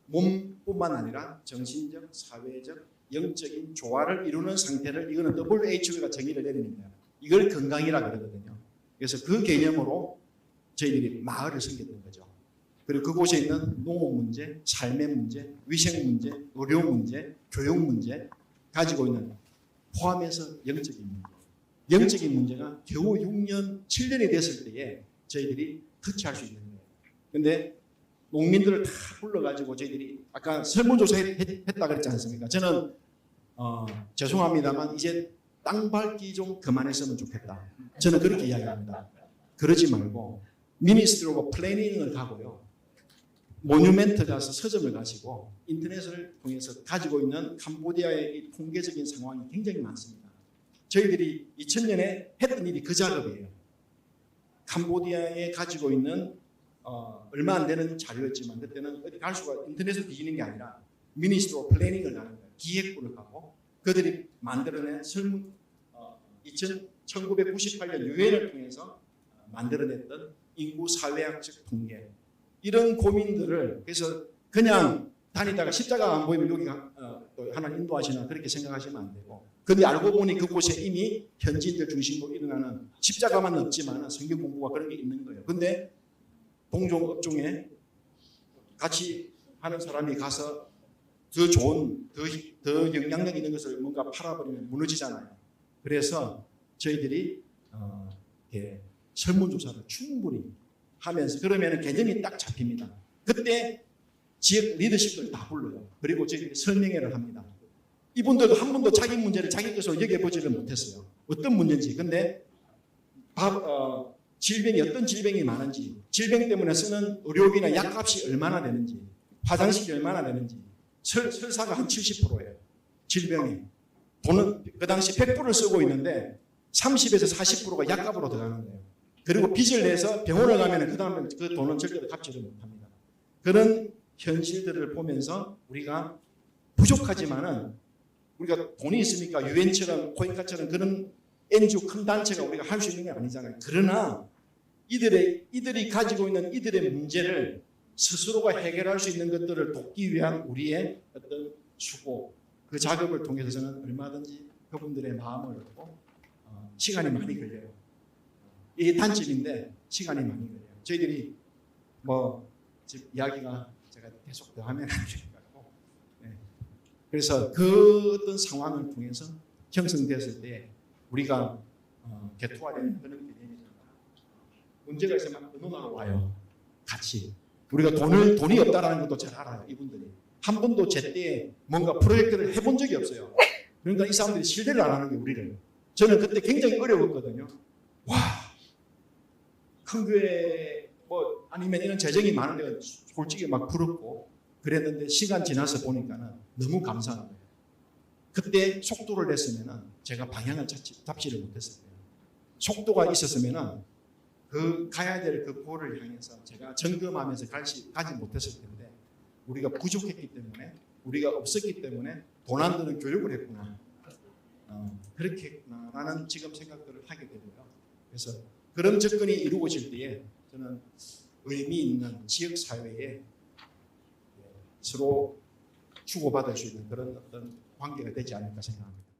몸뿐만 아니라 정신적, 사회적, 영적인 조화를 이루는 상태를 이거는 WHO가 정의를 내리는 거예요. 이걸 건강이라 그러거든요. 그래서 그 개념으로 저희들이 마을을 섬겼던 거죠. 그리고 그곳에 있는 농업 문제, 삶의 문제, 위생 문제, 의료 문제, 교육 문제 가지고 있는 포함해서 영적인 문제. 영적인 문제가 겨우 6년, 7년이 됐을 때에 저희들이 터치할 수 있는 거예요. 근데 농민들을 다 불러가지고 저희들이 아까 설문조사 했다 그랬지 않습니까? 저는 죄송합니다만 이제 땅 밟기 좀 그만했으면 좋겠다. 저는 그렇게 이야기합니다. 그러지 말고 미니스트리 오브 플래닝을 가고요. 모뉴멘트 가서 서점을 가시고 인터넷을 통해서 가지고 있는 캄보디아의 이 통계적인 상황이 굉장히 많습니다. 저희들이 2000년에 했던 일이 그 작업이에요. 캄보디아에 가지고 있는 얼마 안 되는 자료였지만 그때는 어디 갈 수가 인터넷을 뒤지는 게 아니라 미니스트리 오브 플래닝을 가는 거예요. 기획부를 가고 그들이 만들어낸 1998년 유엔을 통해서 만들어냈던 인구 사회학적 통계 이런 고민들을 그래서 그냥 다니다가 십자가 안 보이면 여기가 하나님 인도하시나 그렇게 생각하시면 안 되고 근데 알고 보니 그곳에 이미 현지인들 중심으로 일어나는 십자가만 없지만 성경 공부가 그런 게 있는 거예요. 근데 동종업종에 같이 하는 사람이 가서 더 좋은 더 영향력 있는 것을 뭔가 팔아버리면 무너지잖아요. 그래서 저희들이 설문조사를 충분히 하면서 그러면 개념이 딱 잡힙니다. 그때 지역 리더십들 다 불러요. 그리고 저희들이 설명회를 합니다. 이분들도 한 번도 자기 문제를 자기 것으로 여겨보지를 못했어요. 어떤 문제인지. 근데 질병이 어떤 질병이 많은지, 질병 때문에 쓰는 의료비나 약값이 얼마나 되는지, 화장실이 얼마나 되는지, 설사가 한 70%예요. 질병이. 돈은 그 당시 100%를 쓰고 있는데 30에서 40%가 약값으로 들어가는 거예요. 그리고 빚을 내서 병원을 가면 그 다음에 그 돈은 절대로 갚지를 못합니다. 그런 현실들을 보면서 우리가 부족하지만은 우리가 돈이 있으니까 유엔처럼 코인카처럼 그런 NGO 큰 단체가 우리가 할 수 있는 게 아니잖아요. 그러나 이들이 가지고 있는 이들의 문제를 스스로가 해결할 수 있는 것들을 돕기 위한 우리의 어떤 수고, 그 작업을 통해서 저는 얼마든지 그분들의 마음을 얻고 시간이 많이 걸려요. 이게 단점인데 시간이 많이 걸려요. 저희들이 뭐 지금 이야기가 제가 계속 더 하면 안 될 것 같고, 그래서 그 어떤 상황을 통해서 형성됐을 때 우리가 개토화되는 그런 개념이잖아요. 문제가 있으면 의논하러 와요. 같이. 우리가 돈이 없다라는 것도 잘 알아요. 이분들이. 한 번도 제때 뭔가 프로젝트를 해본 적이 없어요. 그러니까 이 사람들이 신뢰를 안 하는 게 우리를. 저는 그때 굉장히 어려웠거든요. 와, 큰 교회 뭐 아니면 이런 재정이 많은 데가 솔직히 막 부럽고 그랬는데 시간 지나서 보니까는 너무 감사한 거예요. 그때 속도를 냈으면은 제가 방향을 잡지를 못했을 거예요. 속도가 있었으면은 그 가야 될 그 골을 향해서 제가 점검하면서 가지 못했을 텐데 우리가 부족했기 때문에 우리가 없었기 때문에 돈 안 드는 교육을 했구나. 그렇게 했구나라는 지금 생각들을 하게 되고요. 그래서 그런 접근이 이루어질 때에 저는 의미 있는 지역 사회에 서로 주고받을 수 있는 그런 어떤 관계가 되지 않을까 생각합니다.